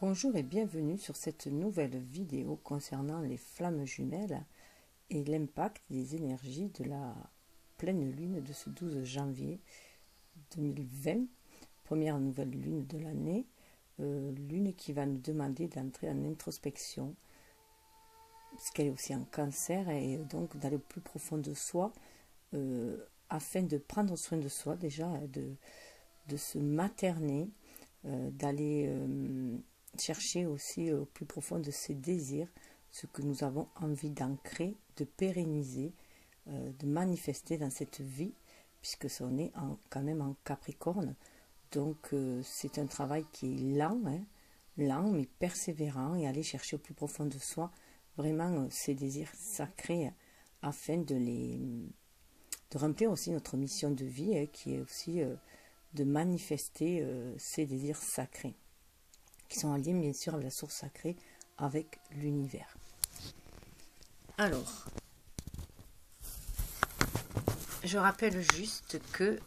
Bonjour et bienvenue sur cette nouvelle vidéo concernant les flammes jumelles et l'impact des énergies de la pleine lune de ce 12 janvier 2020, première nouvelle lune de l'année, lune qui va nous demander d'entrer en introspection, puisqu'elle est aussi en cancer, et donc d'aller au plus profond de soi, afin de prendre soin de soi déjà, de se materner, d'aller chercher aussi au plus profond de ses désirs, ce que nous avons envie d'ancrer, de pérenniser, de manifester dans cette vie, puisque ça on est quand même en Capricorne. Donc c'est un travail qui est lent, lent mais persévérant, et aller chercher au plus profond de soi vraiment ces désirs sacrés afin de remplir aussi notre mission de vie, qui est aussi de manifester ces désirs sacrés, qui sont en lien bien sûr avec la source sacrée, avec l'univers. Alors, je rappelle juste que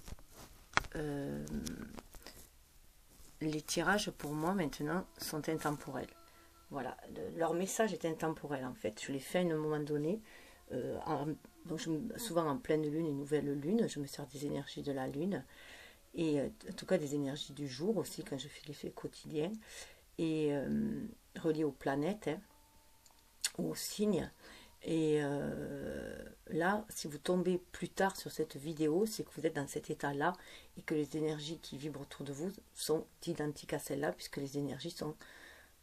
les tirages pour moi maintenant sont intemporels. Voilà, leur message est intemporel en fait. Je les fais à un moment donné, donc souvent en pleine lune et nouvelle lune, je me sers des énergies de la lune, et en tout cas des énergies du jour aussi quand je fais l'effet quotidien, et relié aux planètes, aux signes. Et là, si vous tombez plus tard sur cette vidéo, c'est que vous êtes dans cet état-là et que les énergies qui vibrent autour de vous sont identiques à celles-là, puisque les énergies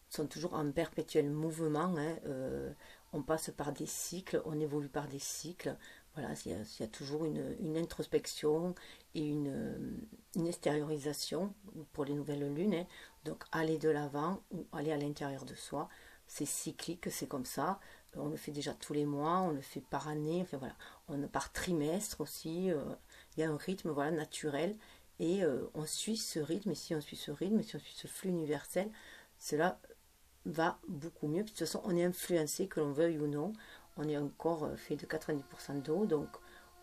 sont toujours en perpétuel mouvement. On passe par des cycles, on évolue par des cycles. Voilà, il y a toujours une introspection et une extériorisation pour les nouvelles lunes. Donc, aller de l'avant ou aller à l'intérieur de soi, c'est cyclique, c'est comme ça. On le fait déjà tous les mois, on le fait par année, enfin voilà, par trimestre aussi. Il y a un rythme voilà, naturel, et on suit ce rythme. Et si on suit ce rythme, si on suit ce flux universel, cela va beaucoup mieux. De toute façon, on est influencé, que l'on veuille ou non. On est un corps fait de 90% d'eau, donc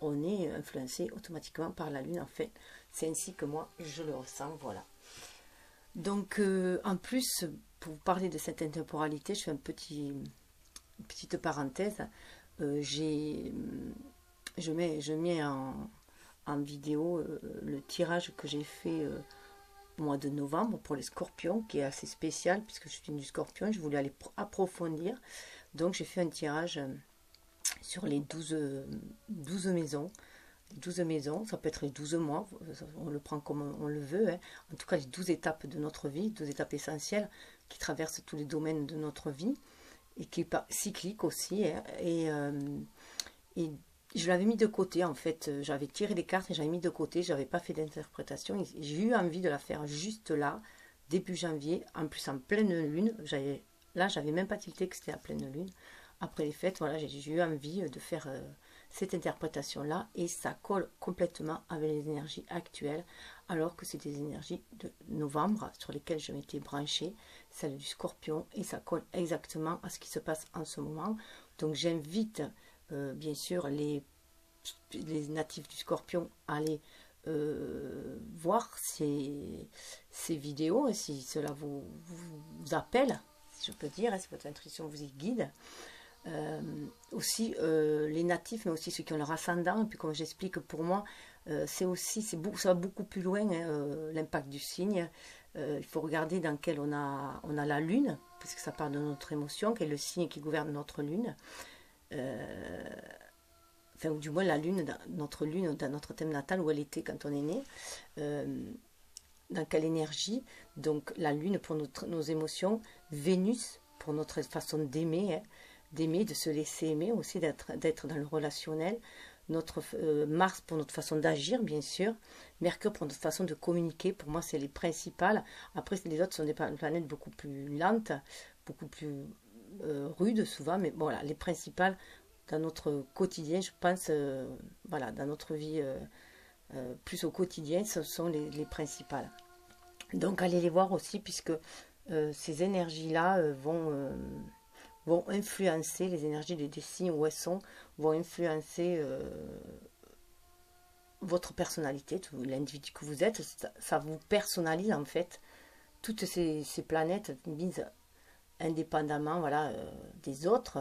on est influencé automatiquement par la lune. En fait, c'est ainsi que moi je le ressens, voilà. Donc en plus, pour vous parler de cette intemporalité, je fais une petite parenthèse. Je mets en vidéo le tirage que j'ai fait au mois de novembre pour les scorpions, qui est assez spécial puisque je suis du scorpion. Je voulais aller approfondir, donc j'ai fait un tirage sur les 12 maisons. 12 maisons, ça peut être les 12 mois, on le prend comme on le veut, en tout cas les 12 étapes de notre vie, 12 étapes essentielles qui traversent tous les domaines de notre vie, et qui est cyclique aussi, et je l'avais mis de côté en fait. J'avais tiré les cartes et j'avais mis de côté, j'avais pas fait d'interprétation, j'ai eu envie de la faire juste là, début janvier, en plus en pleine lune. J'avais même pas tilté que c'était la pleine lune. Après les fêtes, voilà, j'ai eu envie de faire cette interprétation-là, et ça colle complètement avec les énergies actuelles, alors que c'est des énergies de novembre sur lesquelles je m'étais branchée, celle du scorpion, et ça colle exactement à ce qui se passe en ce moment. Donc j'invite bien sûr les natifs du scorpion à aller voir ces vidéos, et si cela vous appelle, si je peux dire, si votre intuition vous y guide. Aussi les natifs, mais aussi ceux qui ont leur ascendant. Et puis comme j'explique, pour moi ça va beaucoup plus loin, l'impact du signe. Il faut regarder dans quel on a la lune, parce que ça part de notre émotion, qui est le signe qui gouverne notre lune, enfin, ou du moins la lune, notre lune dans notre thème natal, où elle était quand on est né, dans quelle énergie. Donc la lune pour nos émotions, Vénus pour notre façon d'aimer, de se laisser aimer aussi, d'être dans le relationnel, notre Mars pour notre façon d'agir bien sûr, Mercure pour notre façon de communiquer. Pour moi c'est les principales. Après les autres sont des planètes beaucoup plus lentes, beaucoup plus rudes souvent, mais bon, voilà, les principales dans notre quotidien, je pense, voilà, dans notre vie plus au quotidien, ce sont les principales. Donc allez les voir aussi, puisque ces énergies là vont influencer, les énergies des signes où elles sont, vont influencer votre personnalité, l'individu que vous êtes. Ça vous personnalise en fait, toutes ces planètes mises indépendamment, voilà, des autres,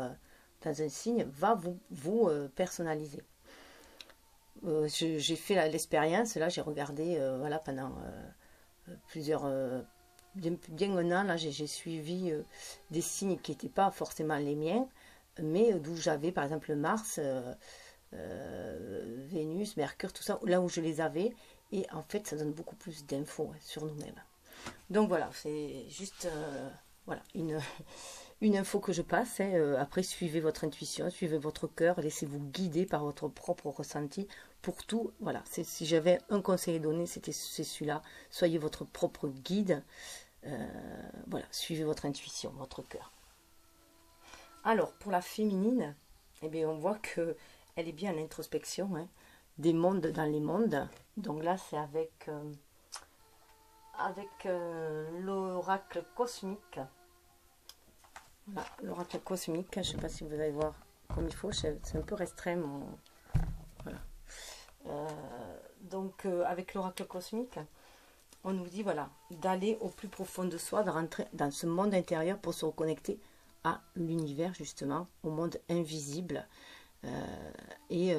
dans un signe, va vous personnaliser. J'ai fait l'expérience, là, j'ai regardé, voilà, pendant plusieurs, bien un an, là, j'ai suivi des signes qui n'étaient pas forcément les miens, mais d'où j'avais, par exemple, Mars, Vénus, Mercure, tout ça, là où je les avais, et en fait, ça donne beaucoup plus d'infos sur nous-mêmes. Donc voilà, c'est juste voilà, une info que je passe. Hein. Après, suivez votre intuition, suivez votre cœur, laissez-vous guider par votre propre ressenti pour tout. Voilà, si j'avais un conseil à donner, c'est celui-là. Soyez votre propre guide. Voilà, suivez votre intuition, votre cœur. Alors, pour la féminine, eh bien, on voit que elle est bien en introspection, hein, des mondes dans les mondes. Donc là, c'est avec l'oracle cosmique. Voilà, l'oracle cosmique, je ne sais pas si vous allez voir comme il faut, c'est un peu restreint mon... Voilà. Donc avec l'oracle cosmique, on nous dit voilà, d'aller au plus profond de soi, de rentrer dans ce monde intérieur pour se reconnecter à l'univers justement, au monde invisible, et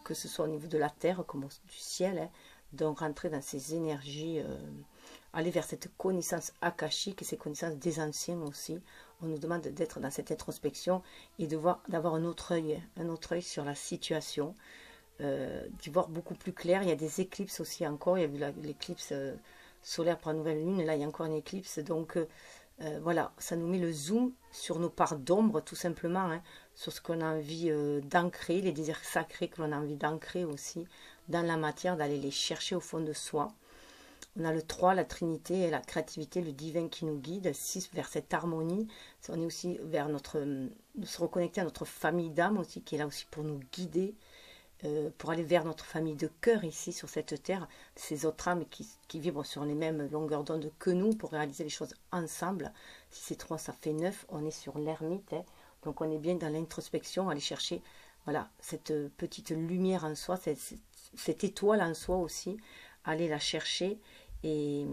que ce soit au niveau de la terre comme du ciel, hein, donc rentrer dans ces énergies, aller vers cette connaissance akashique et ces connaissances des anciens aussi. On nous demande d'être dans cette introspection et d'avoir un autre œil sur la situation, d'y voir beaucoup plus clair. Il y a des éclipses aussi encore, il y a eu l'éclipse solaire pour la nouvelle lune, et là il y a encore une éclipse, donc voilà, ça nous met le zoom sur nos parts d'ombre tout simplement, hein, sur ce qu'on a envie d'ancrer, les désirs sacrés que l'on a envie d'ancrer aussi dans la matière, d'aller les chercher au fond de soi. On a le 3, la Trinité et la créativité, le divin qui nous guide. 6, vers cette harmonie. On est aussi vers se reconnecter à notre famille d'âme aussi, qui est là aussi pour nous guider, pour aller vers notre famille de cœur ici sur cette terre. Ces autres âmes qui vibrent sur les mêmes longueurs d'onde que nous pour réaliser les choses ensemble. Si c'est 3, ça fait 9. On est sur l'ermite. Hein. Donc on est bien dans l'introspection, aller chercher voilà, cette petite lumière en soi, cette étoile en soi aussi, aller la chercher et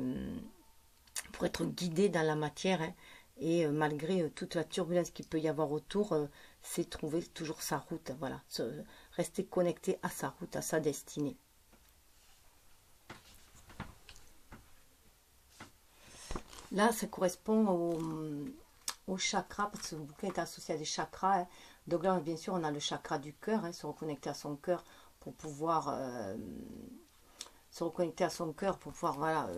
pour être guidé dans la matière, hein, et malgré toute la turbulence qu'il peut y avoir autour, c'est trouver toujours sa route, voilà, rester connecté à sa route, à sa destinée. Là, ça correspond au chakra, parce que le bouquin est associé à des chakras, hein. Donc là, bien sûr, on a le chakra du cœur, hein, se reconnecter à son cœur pour pouvoir voilà,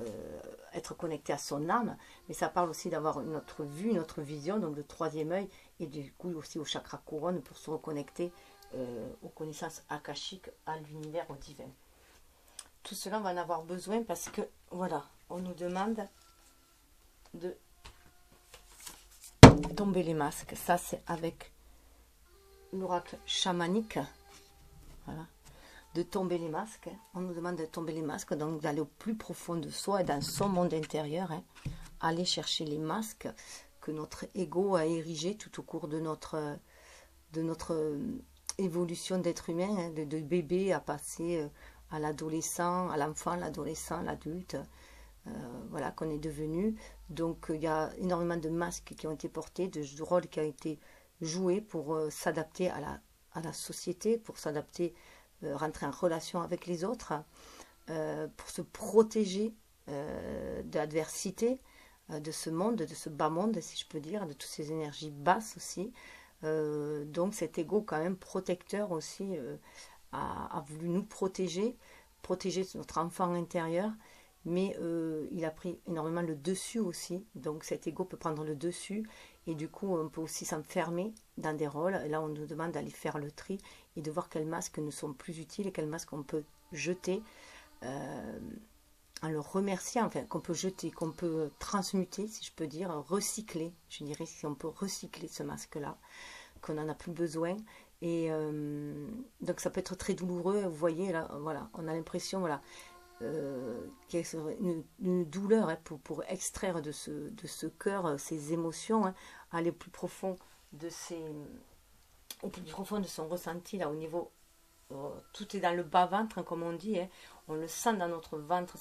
être connecté à son âme, mais ça parle aussi d'avoir notre vue, notre vision, donc le troisième œil, et du coup aussi au chakra couronne pour se reconnecter aux connaissances akashiques, à l'univers, au divin. Tout cela, on va en avoir besoin parce que, voilà, on nous demande de tomber les masques. Ça, c'est avec l'oracle chamanique, voilà, de tomber les masques. On nous demande de tomber les masques, donc d'aller au plus profond de soi et dans son monde intérieur, hein, aller chercher les masques que notre ego a érigés tout au cours de notre évolution d'être humain, hein, de bébé à passer à l'adolescent, à l'enfant, l'adolescent, l'adulte, voilà, qu'on est devenu. Donc il y a énormément de masques qui ont été portés, de rôles qui ont été joués pour s'adapter à la société, pour s'adapter, rentrer en relation avec les autres, pour se protéger de l'adversité, de ce monde, de ce bas monde, si je peux dire, de toutes ces énergies basses aussi. Donc cet ego quand même protecteur aussi a voulu nous protéger notre enfant intérieur, mais il a pris énormément le dessus aussi, donc cet ego peut prendre le dessus, et du coup on peut aussi s'enfermer dans des rôles, et là on nous demande d'aller faire le tri, et de voir quels masques nous sont plus utiles, et quels masques on peut jeter, en le remerciant, enfin qu'on peut jeter, qu'on peut transmuter, si je peux dire, recycler, je dirais, si on peut recycler ce masque-là, qu'on n'en a plus besoin, et donc ça peut être très douloureux, vous voyez, là, voilà, on a l'impression, voilà, qu'il y a une douleur, hein, pour extraire de ce cœur ces émotions, hein, aller au plus profond au plus profond de son ressenti, là, au niveau, tout est dans le bas-ventre, hein, comme on dit, hein, on le sent dans notre ventre,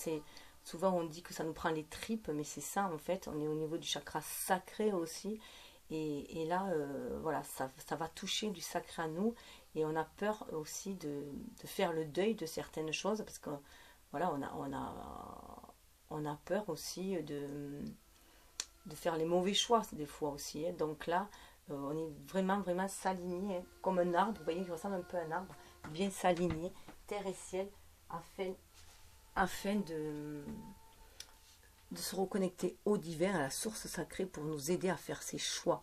Souvent on dit que ça nous prend les tripes, mais c'est ça en fait, on est au niveau du chakra sacré aussi. Et là, voilà, ça va toucher du sacré à nous. Et on a peur aussi de faire le deuil de certaines choses, parce que voilà, on a peur aussi de faire les mauvais choix des fois aussi, hein. Donc là, on est vraiment, vraiment s'aligner, hein, comme un arbre. Vous voyez, il ressemble un peu à un arbre, bien s'aligner, terre et ciel, afin de se reconnecter au divin, à la source sacrée, pour nous aider à faire ces choix.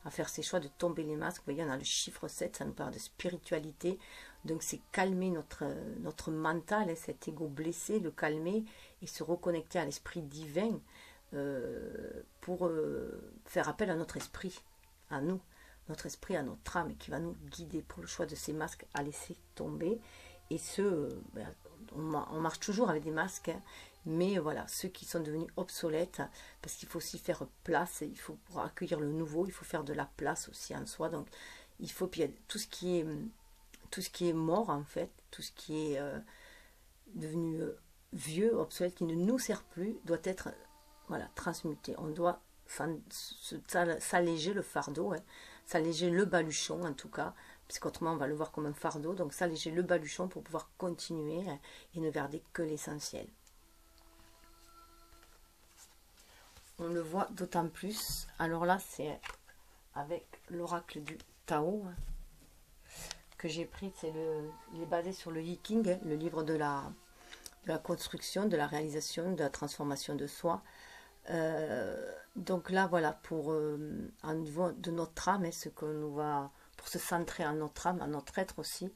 À faire ces choix de tomber les masques. Vous voyez, on a le chiffre 7, ça nous parle de spiritualité. Donc c'est calmer notre mental, hein, cet ego blessé, le calmer et se reconnecter à l'esprit divin, pour faire appel à notre esprit, à nous, notre esprit, à notre âme, qui va nous guider pour le choix de ces masques à laisser tomber. Et on marche toujours avec des masques, hein, mais voilà, ceux qui sont devenus obsolètes, parce qu'il faut aussi faire place, il faut, pour accueillir le nouveau, il faut faire de la place aussi en soi. Donc il faut, puis il y a tout ce qui est mort en fait, tout ce qui est devenu vieux, obsolète, qui ne nous sert plus, doit être, voilà, transmuté. On doit s'alléger le fardeau, hein, s'alléger le baluchon en tout cas, puisqu'autrement on va le voir comme un fardeau. Donc s'alléger le baluchon pour pouvoir continuer, hein, et ne garder que l'essentiel. On le voit d'autant plus. Alors là, c'est avec l'oracle du Tao, hein, que j'ai pris. Il est basé sur le Yiking, hein, le livre de la construction, de la réalisation, de la transformation de soi. Donc là, voilà, pour au niveau de notre âme, hein, ce que nous va, pour se centrer en notre âme, en notre être aussi.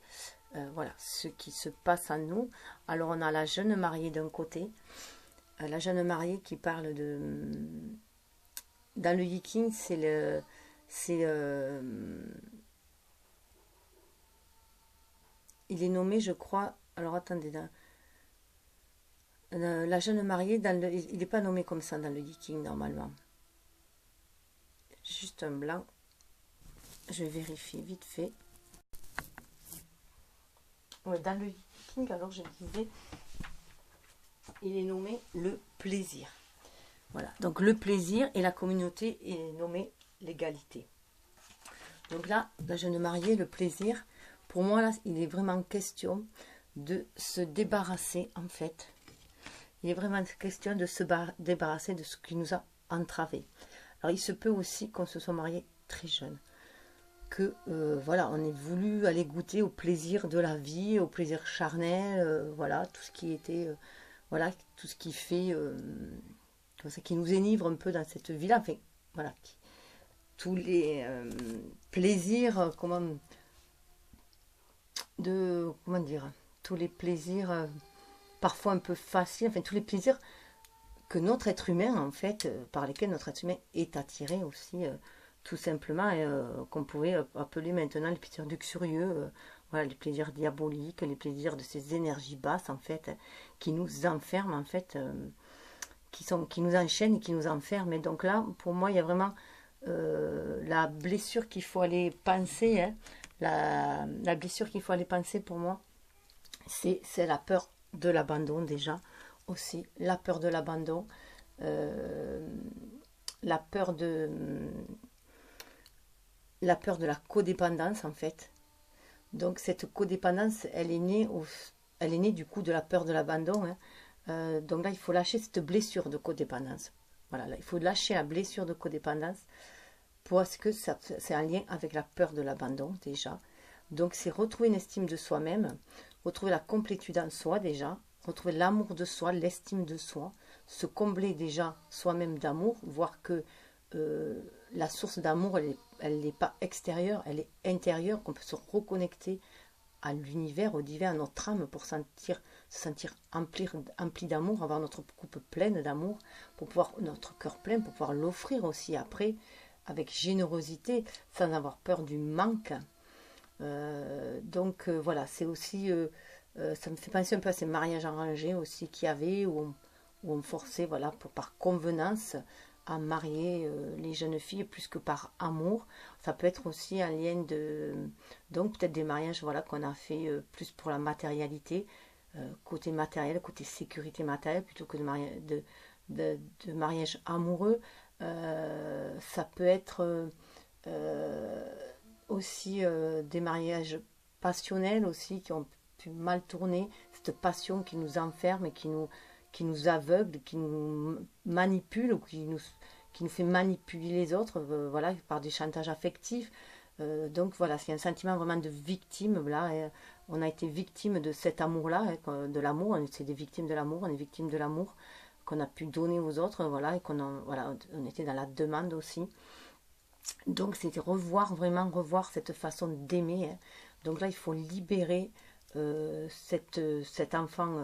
Voilà, ce qui se passe en nous. Alors on a la jeune mariée d'un côté. La jeune mariée qui parle de... Dans le Yiking, il est nommé, je crois... Alors attendez, la jeune mariée, il n'est pas nommé comme ça dans le Yiking normalement. Juste un blanc. Je vais vérifier vite fait. Ouais, dans le Yiking, alors je disais... Il est nommé le plaisir. Voilà, donc le plaisir, et la communauté est nommée l'égalité. Donc là, la jeune mariée, le plaisir, pour moi, là, il est vraiment question de se débarrasser, en fait. Il est vraiment question de se débarrasser de ce qui nous a entravés. Alors, il se peut aussi qu'on se soit marié très jeune. Que, voilà, on ait voulu aller goûter au plaisir de la vie, au plaisir charnel, voilà, tout ce qui était... voilà, tout ce qui fait, qui nous enivre un peu dans cette vie-là. Enfin, voilà, tous les plaisirs, comment dire, tous les plaisirs parfois un peu faciles, enfin, tous les plaisirs que notre être humain, en fait, par lesquels notre être humain est attiré aussi, tout simplement, qu'on pourrait appeler maintenant les plaisirs luxurieux, voilà, les plaisirs diaboliques, les plaisirs de ces énergies basses, en fait, qui nous enferment, en fait, qui nous enchaînent et qui nous enferment. Et donc là, pour moi, il y a vraiment la blessure qu'il faut aller penser, hein, la blessure qu'il faut aller penser pour moi, c'est la peur de l'abandon déjà, aussi, la peur de l'abandon, la peur de la codépendance, en fait. Donc cette codépendance, elle est née du coup de la peur de l'abandon, hein. Donc là, il faut lâcher cette blessure de codépendance. Voilà, là, il faut lâcher la blessure de codépendance parce que c'est un lien avec la peur de l'abandon déjà. Donc c'est retrouver une estime de soi-même, retrouver la complétude en soi déjà, retrouver l'amour de soi, l'estime de soi, se combler déjà soi-même d'amour, voir que la source d'amour, elle n'est pas extérieure, elle est intérieure, qu'on peut se reconnecter à l'univers, au divin, à notre âme, pour se sentir empli d'amour, avoir notre coupe pleine d'amour, pour pouvoir, notre cœur plein, pour pouvoir l'offrir aussi après, avec générosité, sans avoir peur du manque. Donc voilà, c'est aussi, ça me fait penser un peu à ces mariages arrangés aussi qu'il y avait, où on forçait, voilà, par convenance, à marier les jeunes filles plus que par amour. Ça peut être aussi un lien de... Donc peut-être des mariages, voilà, qu'on a fait plus pour la matérialité, côté matériel, côté sécurité matérielle, plutôt que de mariage amoureux. Ça peut être aussi des mariages passionnels aussi, qui ont pu mal tourner, cette passion qui nous enferme et qui nous aveugle, qui nous manipule ou qui nous fait manipuler les autres, voilà, par des chantages affectifs. Donc voilà, c'est un sentiment vraiment de victime. Là, on a été victime de cet amour-là, de l'amour. C'est des victimes de l'amour. On est victime de l'amour qu'on a pu donner aux autres, voilà, et voilà, on était dans la demande aussi. Donc c'était vraiment revoir cette façon d'aimer. Donc là, il faut libérer cet enfant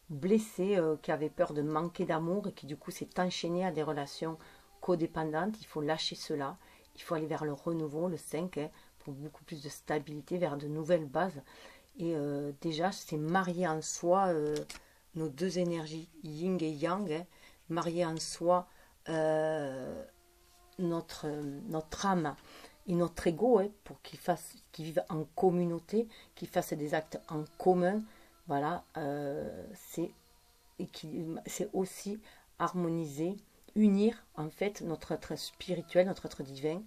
blessé qui avait peur de manquer d'amour et qui du coup s'est enchaîné à des relations codépendantes. Il faut lâcher cela. Il faut aller vers le renouveau, le 5, pour beaucoup plus de stabilité, vers de nouvelles bases. Et déjà, c'est marier en soi nos deux énergies, yin et yang, marier en soi notre âme et notre ego, pour qu'ils vivent en communauté, qu'ils fassent des actes en commun. Voilà, c'est aussi harmoniser, unir en fait notre être spirituel, notre être divin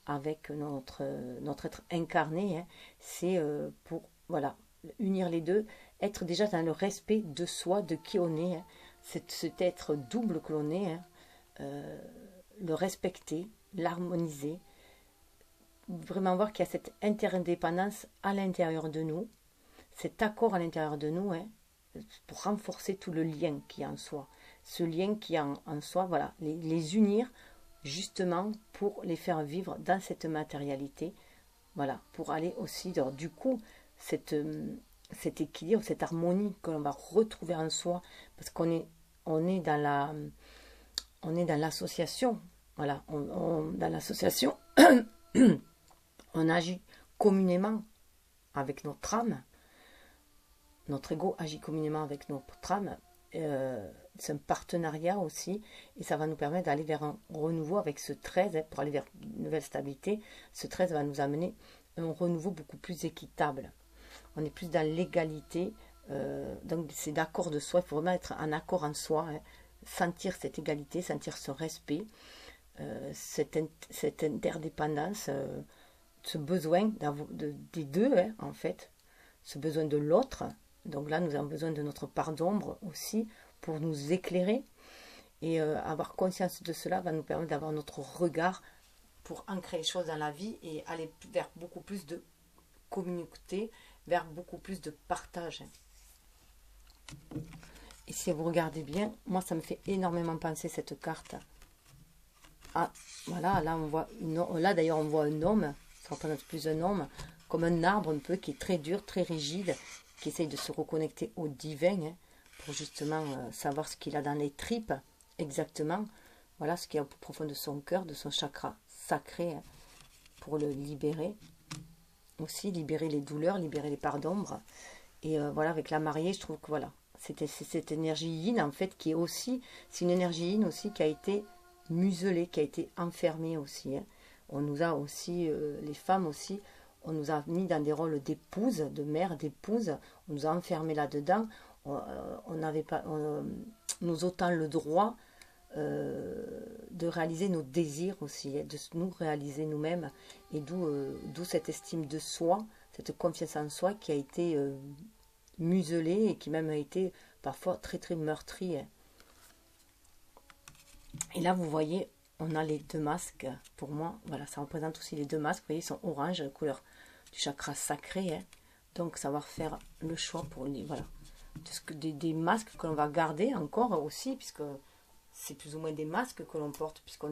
avec notre être incarné. C'est pour, voilà, unir les deux, être déjà dans le respect de soi, de qui on est, cet être double que l'on est, le respecter, l'harmoniser, vraiment voir qu'il y a cette interdépendance à l'intérieur de nous, cet accord à l'intérieur de nous, pour renforcer tout le lien qui est en soi. Ce lien qui est en soi, voilà, les unir justement pour les faire vivre dans cette matérialité, voilà, pour aller aussi, alors, du coup, cet équilibre, cette harmonie que l'on va retrouver en soi, parce on est dans l'association, voilà, dans l'association, on agit communément avec notre âme, notre ego agit communément avec notre âme, c'est un partenariat aussi, et ça va nous permettre d'aller vers un renouveau avec ce 13, pour aller vers une nouvelle stabilité. Ce 13 va nous amener un renouveau beaucoup plus équitable. On est plus dans l'égalité, donc c'est d'accord de soi, il faut vraiment être en accord en soi, sentir cette égalité, sentir ce respect, cette interdépendance, ce besoin des deux, en fait, ce besoin de l'autre. Donc là, nous avons besoin de notre part d'ombre aussi pour nous éclairer. Et avoir conscience de cela va nous permettre d'avoir notre regard pour ancrer les choses dans la vie et aller vers beaucoup plus de communauté, vers beaucoup plus de partage. Et si vous regardez bien, moi ça me fait énormément penser cette carte. Ah, voilà, là on voit là d'ailleurs on voit un homme, ça représente plus un homme, comme un arbre un peu qui est très dur, très rigide, qui essaye de se reconnecter au divin, pour justement savoir ce qu'il a dans les tripes, exactement. Voilà ce qui est au plus profond de son cœur, de son chakra sacré, pour le libérer. Aussi, libérer les douleurs, libérer les parts d'ombre. Et voilà, avec la mariée, je trouve que voilà, c'est cette énergie yin, en fait, qui est aussi, c'est une énergie yin aussi qui a été muselée, qui a été enfermée aussi. On nous a aussi, les femmes aussi, on nous a mis dans des rôles d'épouse, de mère, d'épouse. On nous a enfermés là-dedans. On n'avait pas, nous autant le droit de réaliser nos désirs aussi, de nous réaliser nous-mêmes. Et d'où cette estime de soi, cette confiance en soi qui a été muselée et qui même a été parfois très très meurtrie. Et là, vous voyez, on a les deux masques. Pour moi, voilà, ça représente aussi les deux masques. Vous voyez, ils sont orange, la couleur du chakra sacré. Donc, savoir faire le choix pour les, voilà, des masques que l'on va garder encore aussi, puisque c'est plus ou moins des masques que l'on porte, puisqu'on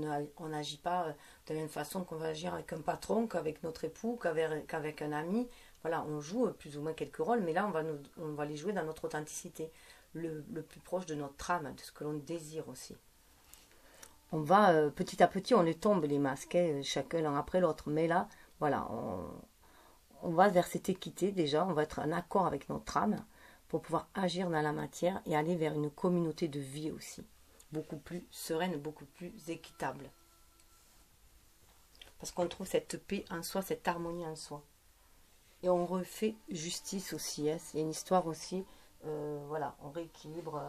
n'agit pas de la même façon qu'on va agir avec un patron, qu'avec notre époux, qu'avec un ami. Voilà, on joue plus ou moins quelques rôles, mais là, on va les jouer dans notre authenticité, le plus proche de notre âme, de ce que l'on désire aussi. On va, petit à petit, on les tombe, les masques, chacun l'un après l'autre. Mais là, voilà, on va vers cette équité déjà, on va être en accord avec notre âme pour pouvoir agir dans la matière et aller vers une communauté de vie aussi. Beaucoup plus sereine, beaucoup plus équitable. Parce qu'on trouve cette paix en soi, cette harmonie en soi. Et on refait justice aussi. C'est une histoire aussi Voilà, on rééquilibre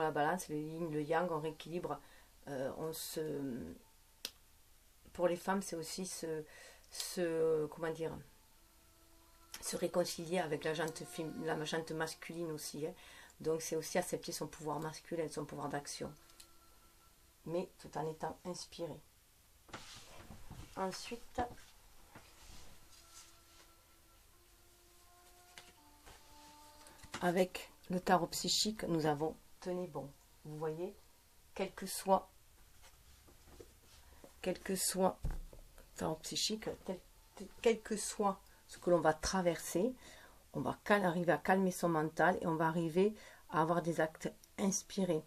la balance, le yin, le yang, on rééquilibre. On se, pour les femmes, c'est aussi comment dire, se réconcilier avec la jante masculine aussi. Hein. Donc c'est aussi accepter son pouvoir masculin, son pouvoir d'action, mais tout en étant inspiré. Ensuite, avec le tarot psychique, nous avons tenez bon. Vous voyez, quel que soit tarot psychique, quel que soit ce que l'on va traverser, on va arriver à calmer son mental et on va arriver à avoir des actes inspirés.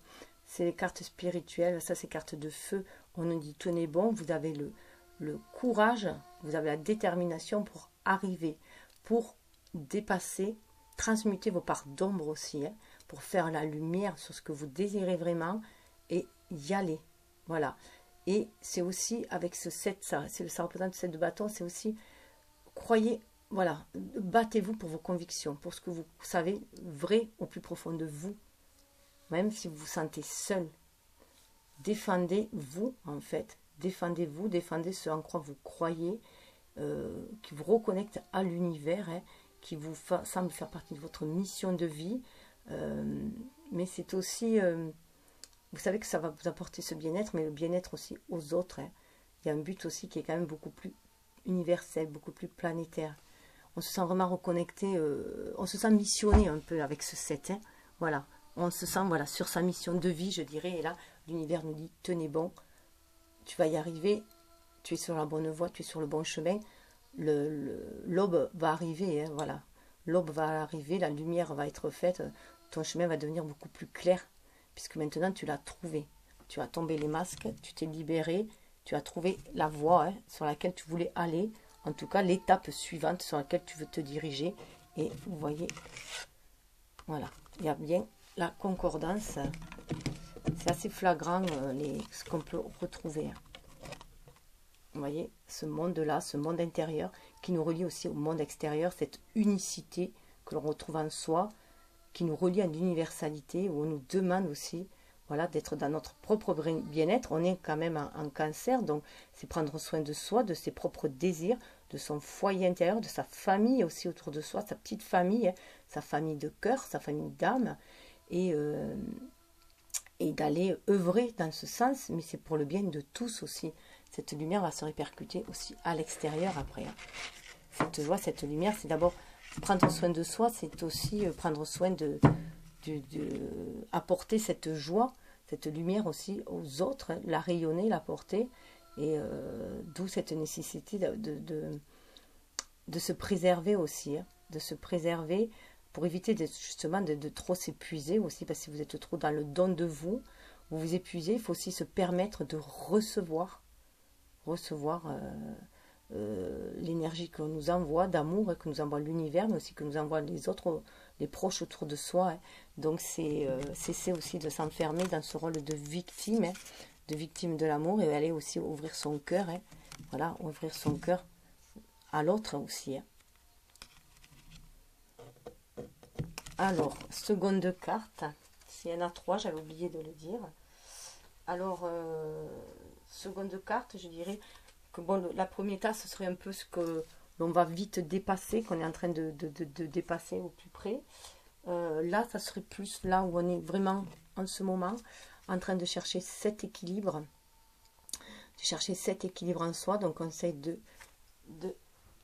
C'est les cartes spirituelles, ça c'est cartes de feu. On nous dit tenez bon, vous avez le courage, vous avez la détermination pour arriver, pour dépasser, transmuter vos parts d'ombre aussi, hein, pour faire la lumière sur ce que vous désirez vraiment et y aller. Voilà. Et c'est aussi avec ce 7, ça représente 7 de bâton, c'est aussi, croyez, voilà, battez-vous pour vos convictions, pour ce que vous savez vrai au plus profond de vous, même si vous vous sentez seul. Défendez-vous, en fait, défendez-vous, défendez ce en quoi vous croyez, qui vous reconnecte à l'univers, hein, qui vous semble faire partie de votre mission de vie, mais c'est aussi... vous savez que ça va vous apporter ce bien-être, mais le bien-être aussi aux autres. Hein. Il y a un but aussi qui est quand même beaucoup plus universel, beaucoup plus planétaire. On se sent vraiment reconnecté, on se sent missionné un peu avec ce 7. Hein. Voilà, on se sent voilà, sur sa mission de vie, je dirais. Et là, l'univers nous dit, tenez bon, tu vas y arriver, tu es sur la bonne voie, tu es sur le bon chemin. L'aube va arriver, hein, voilà. L'aube va arriver, la lumière va être faite, ton chemin va devenir beaucoup plus clair. Puisque maintenant tu l'as trouvé, tu as tombé les masques, tu t'es libéré, tu as trouvé la voie, hein, sur laquelle tu voulais aller, en tout cas l'étape suivante sur laquelle tu veux te diriger. Et vous voyez, voilà, il y a bien la concordance, c'est assez flagrant ce qu'on peut retrouver. Hein. Vous voyez, ce monde-là, ce monde intérieur qui nous relie aussi au monde extérieur, cette unicité que l'on retrouve en soi, qui nous relie à l'universalité, où on nous demande aussi voilà, d'être dans notre propre bien-être. On est quand même en cancer, donc c'est prendre soin de soi, de ses propres désirs, de son foyer intérieur, de sa famille aussi autour de soi, sa petite famille, hein, sa famille de cœur, sa famille d'âme, et d'aller œuvrer dans ce sens, mais c'est pour le bien de tous aussi. Cette lumière va se répercuter aussi à l'extérieur après. Hein. Cette joie, cette lumière, c'est d'abord... Prendre soin de soi, c'est aussi prendre soin apporter cette joie, cette lumière aussi aux autres, hein, la rayonner, la porter, et d'où cette nécessité de se préserver aussi, hein, de se préserver pour éviter justement de trop s'épuiser aussi, parce que si vous êtes trop dans le don de vous vous épuisez, il faut aussi se permettre de recevoir l'énergie que nous envoie d'amour, que nous envoie l'univers, mais aussi que nous envoie les autres, les proches autour de soi. Hein. Donc c'est cesser aussi de s'enfermer dans ce rôle de victime, hein, de victime de l'amour, et aller aussi ouvrir son cœur. Hein. Voilà, ouvrir son cœur à l'autre aussi. Hein. Alors, seconde carte, s'il y en a 3, j'avais oublié de le dire. Alors, seconde carte, je dirais... que bon, la première étape, ce serait un peu ce que l'on va vite dépasser, qu'on est en train de dépasser au plus près. Là, ça serait plus là où on est vraiment en ce moment, en train de chercher cet équilibre, en soi. Donc, on essaie de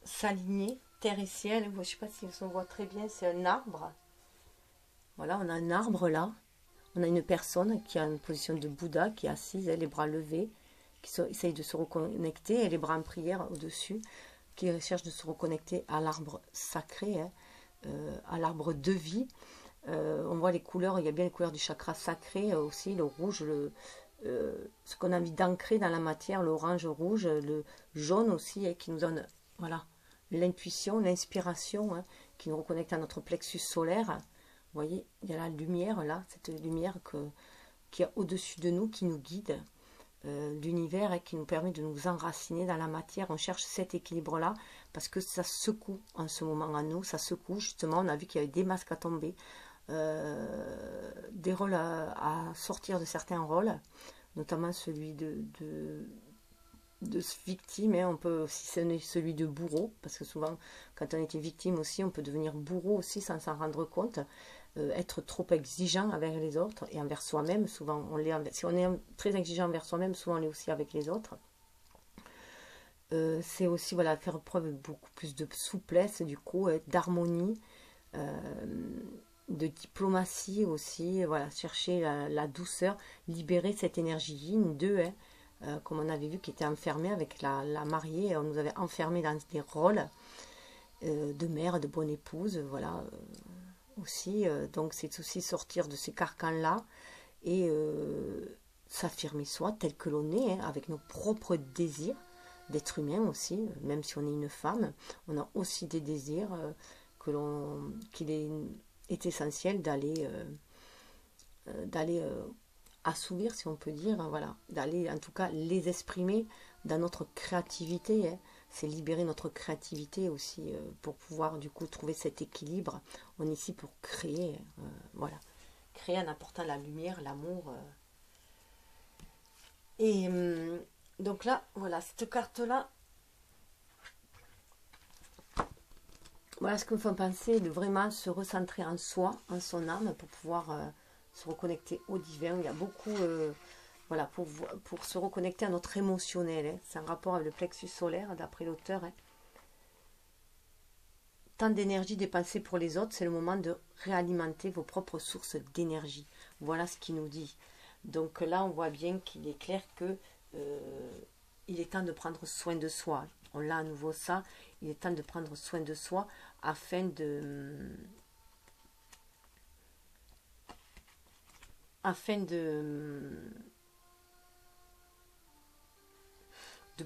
s'aligner, terre et ciel. Je ne sais pas si on voit très bien, c'est un arbre. Voilà, on a un arbre là. On a une personne qui a une position de Bouddha, qui est assise, les bras levés, qui essaye de se reconnecter, et les bras en prière au-dessus, qui cherche de se reconnecter à l'arbre sacré, hein, à l'arbre de vie. On voit les couleurs, il y a bien les couleurs du chakra sacré aussi, le rouge, ce qu'on a envie d'ancrer dans la matière, l'orange rouge, le jaune aussi, hein, qui nous donne voilà, l'intuition, l'inspiration, hein, qui nous reconnecte à notre plexus solaire. Vous voyez, il y a la lumière là, cette lumière qui est au-dessus de nous, qui nous guide, l'univers qui nous permet de nous enraciner dans la matière. On cherche cet équilibre-là parce que ça secoue en ce moment en nous, ça secoue justement. On a vu qu'il y avait des masques à tomber, des rôles à sortir de certains rôles, notamment celui de victime, on peut aussi celui de bourreau, parce que souvent quand on était victime aussi, on peut devenir bourreau aussi sans s'en rendre compte. Être trop exigeant avec les autres et envers soi-même, souvent on l'est, si on est très exigeant envers soi-même, souvent on l'est aussi avec les autres. C'est aussi voilà, faire preuve de beaucoup plus de souplesse, du coup, d'harmonie, de diplomatie aussi, voilà, chercher la douceur, libérer cette énergie yin de, comme on avait vu, qui était enfermée avec la mariée, on nous avait enfermés dans des rôles de mère, de bonne épouse, voilà, aussi, donc c'est aussi sortir de ces carcans-là et s'affirmer soi tel que l'on est, avec nos propres désirs d'être humain aussi, même si on est une femme, on a aussi des désirs qu'il est essentiel d'aller assouvir, si on peut dire, voilà, d'aller en tout cas les exprimer dans notre créativité, c'est libérer notre créativité aussi pour pouvoir du coup trouver cet équilibre. On est ici pour créer, voilà, créer en apportant la lumière, l'amour. Et donc là, voilà, cette carte-là, voilà ce que me fait penser de vraiment se recentrer en soi, en son âme, pour pouvoir se reconnecter au divin. Il y a beaucoup, voilà, pour se reconnecter à notre émotionnel. C'est un rapport avec le plexus solaire, d'après l'auteur. Tant d'énergie dépensée pour les autres, c'est le moment de réalimenter vos propres sources d'énergie. Voilà ce qu'il nous dit. Donc là, on voit bien qu'il est clair que il est temps de prendre soin de soi. On l'a à nouveau ça. Il est temps de prendre soin de soi afin de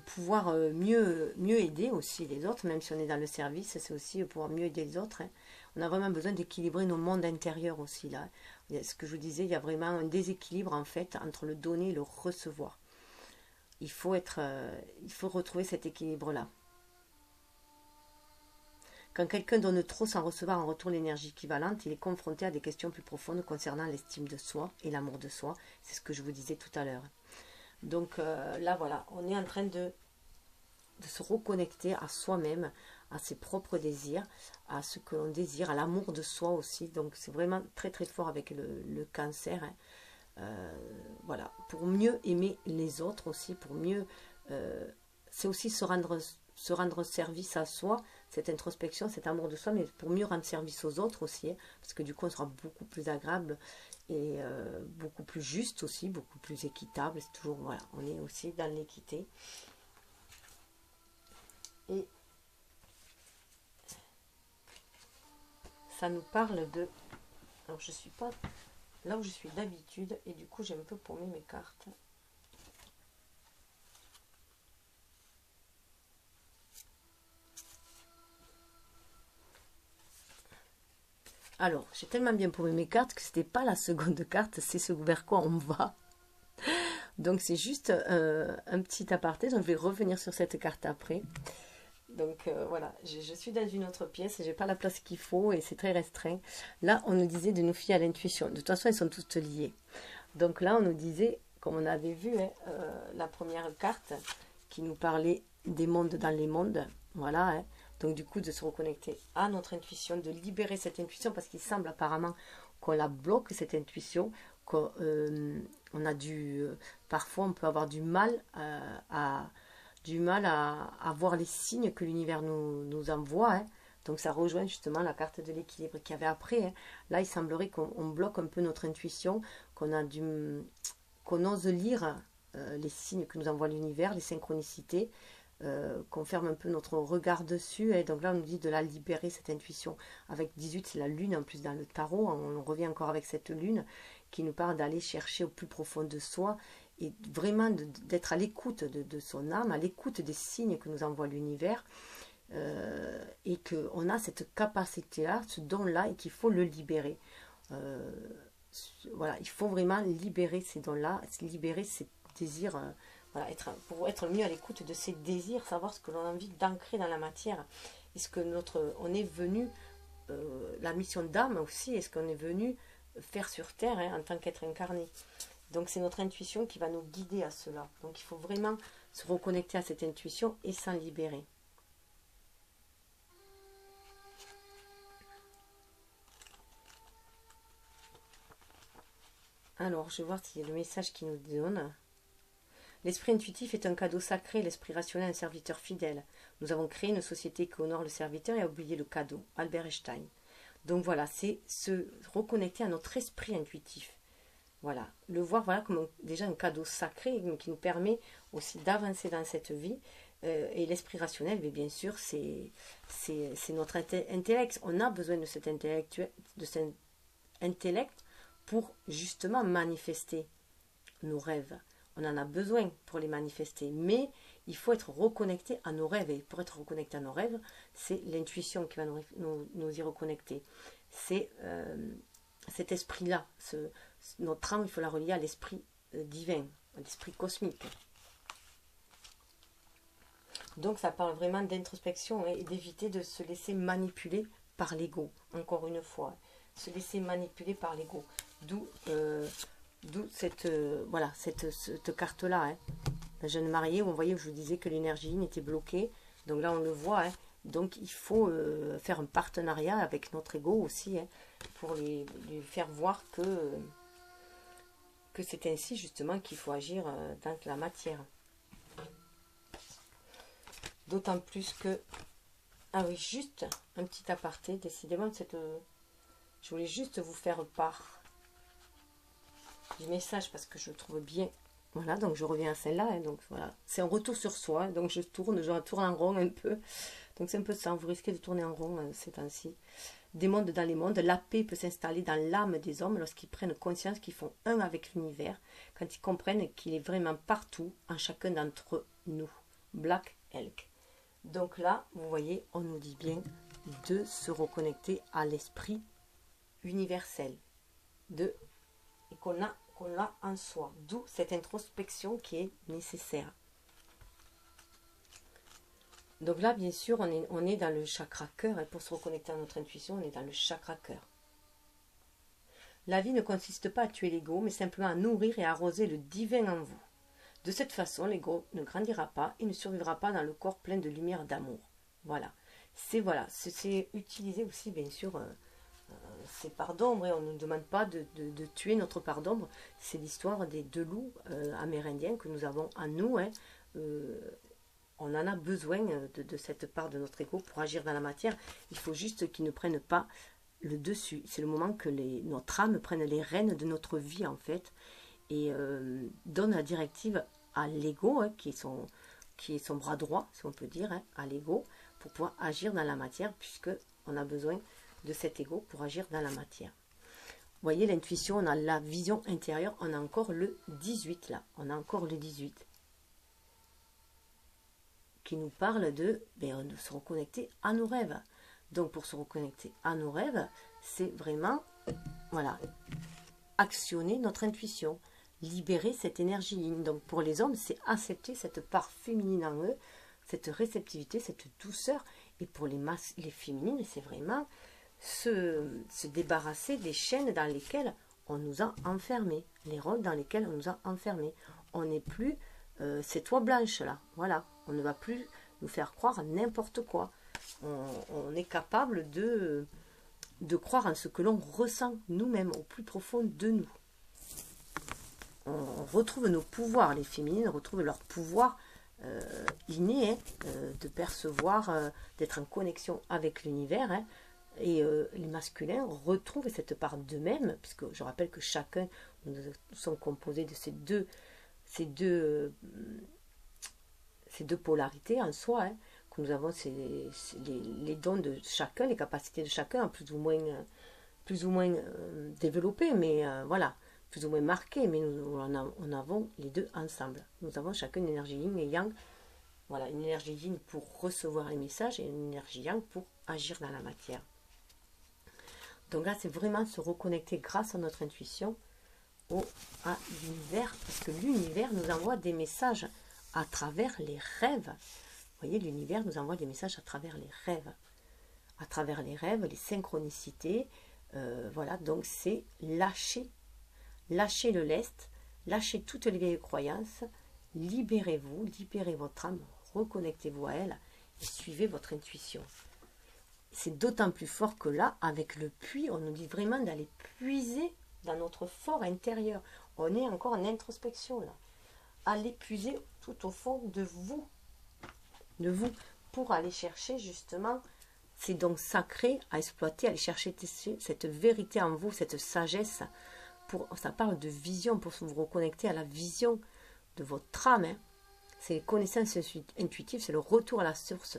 pouvoir mieux aider aussi les autres, même si on est dans le service, c'est aussi pouvoir mieux aider les autres. On a vraiment besoin d'équilibrer nos mondes intérieurs aussi, là. Ce que je vous disais, il y a vraiment un déséquilibre, en fait, entre le donner et le recevoir. Il faut retrouver cet équilibre-là. Quand quelqu'un donne trop sans recevoir en retour l'énergie équivalente, il est confronté à des questions plus profondes concernant l'estime de soi et l'amour de soi. C'est ce que je vous disais tout à l'heure. Donc là, voilà, on est en train de se reconnecter à soi-même, à ses propres désirs, à ce que l'on désire, à l'amour de soi aussi. Donc c'est vraiment très très fort avec le cancer. Voilà, pour mieux aimer les autres aussi, pour mieux... c'est aussi se rendre service à soi, cette introspection, cet amour de soi, mais pour mieux rendre service aux autres aussi, parce que du coup on sera beaucoup plus agréable et beaucoup plus juste aussi, beaucoup plus équitable. C'est toujours, voilà, on est aussi dans l'équité. Et ça nous parle de... Alors je suis pas là où je suis d'habitude et du coup j'ai un peu paumé mes cartes. Alors, j'ai tellement bien paumé mes cartes que c'était pas la seconde carte, c'est ce vers quoi on va. Donc c'est juste un petit aparté, donc je vais revenir sur cette carte après. Donc voilà, je suis dans une autre pièce et j'ai pas la place qu'il faut et c'est très restreint. Là, on nous disait de nous fier à l'intuition. De toute façon, elles sont toutes liées. Donc là, on nous disait, comme on avait vu, la première carte qui nous parlait des mondes dans les mondes. Voilà, donc du coup, de se reconnecter à notre intuition, de libérer cette intuition parce qu'il semble apparemment qu'on la bloque, cette intuition, qu'on a parfois on peut avoir du mal à voir les signes que l'univers nous envoie. Donc ça rejoint justement la carte de l'équilibre qu'il y avait après. Là, il semblerait qu'on bloque un peu notre intuition, qu'on ose lire les signes que nous envoie l'univers, les synchronicités, qu'on ferme un peu notre regard dessus. Et donc là, on nous dit de la libérer, cette intuition. Avec 18, c'est la lune en plus dans le tarot. On revient encore avec cette lune qui nous parle d'aller chercher au plus profond de soi et vraiment d'être à l'écoute de son âme, à l'écoute des signes que nous envoie l'univers, et qu'on a cette capacité-là, ce don-là, et qu'il faut le libérer. Voilà, il faut vraiment libérer ces dons-là, libérer ces désir, voilà, pour être mieux à l'écoute de ses désirs, savoir ce que l'on a envie d'ancrer dans la matière. Est-ce que on est venu, la mission d'âme aussi, est-ce qu'on est venu faire sur Terre en tant qu'être incarné. Donc c'est notre intuition qui va nous guider à cela. Donc il faut vraiment se reconnecter à cette intuition et s'en libérer. Alors, je vais voir s'il y a le message qui nous donne. L'esprit intuitif est un cadeau sacré, l'esprit rationnel un serviteur fidèle. Nous avons créé une société qui honore le serviteur et a oublié le cadeau. Albert Einstein. Donc voilà, c'est se reconnecter à notre esprit intuitif. Voilà, le voir voilà, comme déjà un cadeau sacré qui nous permet aussi d'avancer dans cette vie. Et l'esprit rationnel, mais bien sûr, c'est notre intellect. On a besoin de cet intellect pour justement manifester nos rêves. On en a besoin pour les manifester, mais il faut être reconnecté à nos rêves. Et pour être reconnecté à nos rêves, c'est l'intuition qui va nous y reconnecter. C'est cet esprit-là. Notre âme, il faut la relier à l'esprit divin, à l'esprit cosmique. Donc ça parle vraiment d'introspection et d'éviter de se laisser manipuler par l'ego, encore une fois. Se laisser manipuler par l'ego. D'où cette carte-là. Hein. La jeune mariée, où on voyait, je vous disais que l'énergie était bloquée. Donc là, on le voit. Hein. Donc il faut faire un partenariat avec notre ego aussi, hein, pour lui faire voir que c'est ainsi justement qu'il faut agir dans la matière. D'autant plus que... Ah oui, juste un petit aparté, décidément, je voulais juste vous faire part du message parce que je le trouve bien. Voilà, donc je reviens à celle-là. Hein, donc voilà, c'est un retour sur soi. Hein, donc je tourne en rond un peu. Donc c'est un peu ça, vous risquez de tourner en rond ces temps-ci. Des mondes dans les mondes, la paix peut s'installer dans l'âme des hommes lorsqu'ils prennent conscience qu'ils font un avec l'univers, quand ils comprennent qu'il est vraiment partout, en chacun d'entre nous. Black Elk. Donc là, vous voyez, on nous dit bien de se reconnecter à l'esprit universel, et qu'on l'a en soi. D'où cette introspection qui est nécessaire. Donc là, bien sûr, on est dans le chakra cœur, et pour se reconnecter à notre intuition, on est dans le chakra cœur. La vie ne consiste pas à tuer l'ego, mais simplement à nourrir et arroser le divin en vous. De cette façon, l'ego ne grandira pas et ne survivra pas dans le corps plein de lumière et d'amour. Voilà. C'est utiliser aussi, bien sûr, ces parts d'ombre. On ne nous demande pas de tuer notre part d'ombre. C'est l'histoire des deux loups amérindiens que nous avons en nous. Hein. On en a besoin de cette part de notre ego pour agir dans la matière. Il faut juste qu'ils ne prennent pas le dessus. C'est le moment que notre âme prenne les rênes de notre vie, en fait, et donne la directive à l'ego, hein, qui est son bras droit, si on peut dire, hein, à l'ego, pour pouvoir agir dans la matière, puisque on a besoin de cet ego pour agir dans la matière. Vous voyez, l'intuition, on a la vision intérieure, on a encore le 18 là, on a encore le 18 qui nous parle de se reconnecter à nos rêves. Donc pour se reconnecter à nos rêves, c'est vraiment, voilà, actionner notre intuition, libérer cette énergie yin. Donc pour les hommes, c'est accepter cette part féminine en eux, cette réceptivité, cette douceur. Et pour les féminines, c'est vraiment se débarrasser des chaînes dans lesquelles on nous a enfermés, les rôles dans lesquels on nous a enfermés. On n'est plus ces toits blanches là, voilà. On ne va plus nous faire croire à n'importe quoi. On est capable de croire en ce que l'on ressent nous-mêmes, au plus profond de nous. On retrouve nos pouvoirs, les féminines retrouvent leur pouvoir inné, hein, de percevoir, d'être en connexion avec l'univers, hein, et les masculins retrouvent cette part d'eux-mêmes, puisque je rappelle que chacun, nous sommes composés de ces deux polarités en soi, hein, que nous avons les dons de chacun, les capacités de chacun, plus ou moins développées, mais voilà, plus ou moins marquées, mais nous en avons les deux ensemble. Nous avons chacun une énergie yin et yang, voilà, une énergie yin pour recevoir les messages et une énergie yang pour agir dans la matière. Donc là, c'est vraiment se reconnecter grâce à notre intuition à l'univers, parce que l'univers nous envoie des messages à travers les rêves. Vous voyez, l'univers nous envoie des messages à travers les rêves. À travers les rêves, les synchronicités. Voilà, donc c'est lâcher le lest, lâchez toutes les vieilles croyances, libérez-vous, libérez votre âme, reconnectez-vous à elle et suivez votre intuition. C'est d'autant plus fort que là, avec le puits, on nous dit vraiment d'aller puiser dans notre fort intérieur. On est encore en introspection là. Allez puiser tout au fond de vous, pour aller chercher justement ces dons sacrés à exploiter, aller chercher cette vérité en vous, cette sagesse. Ça parle de vision, pour vous reconnecter à la vision de votre âme. Hein. C'est les connaissances intuitives, c'est le retour à la source.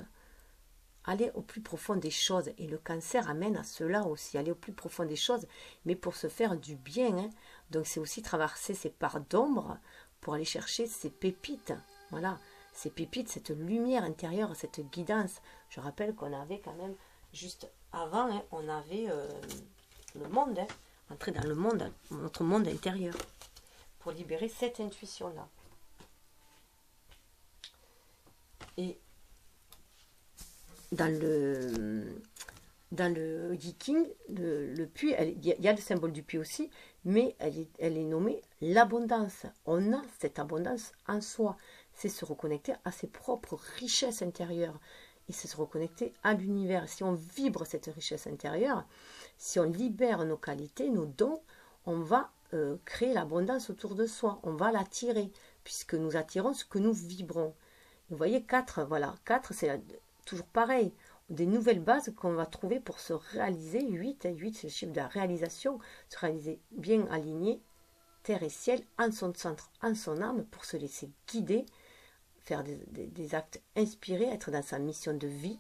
Aller au plus profond des choses. Et le cancer amène à cela aussi, aller au plus profond des choses, mais pour se faire du bien. Hein. Donc c'est aussi traverser ces parts d'ombre pour aller chercher ces pépites. Voilà, ces pépites, cette lumière intérieure, cette guidance. Je rappelle qu'on avait quand même, juste avant, hein, on avait le monde, hein, entrer dans le monde, notre monde intérieur, pour libérer cette intuition-là. Et dans le Yiking, le puits, il y a le symbole du puits aussi, mais elle est nommée l'abondance. On a cette abondance en soi. C'est se reconnecter à ses propres richesses intérieures. Et c'est se reconnecter à l'univers. Si on vibre cette richesse intérieure, si on libère nos qualités, nos dons, on va créer l'abondance autour de soi. On va l'attirer, puisque nous attirons ce que nous vibrons. Vous voyez, 4, voilà. 4, c'est toujours pareil. Des nouvelles bases qu'on va trouver pour se réaliser. 8, 8 c'est le chiffre de la réalisation. Se réaliser bien aligné, terre et ciel, en son centre, en son âme, pour se laisser guider, faire des actes inspirés, être dans sa mission de vie.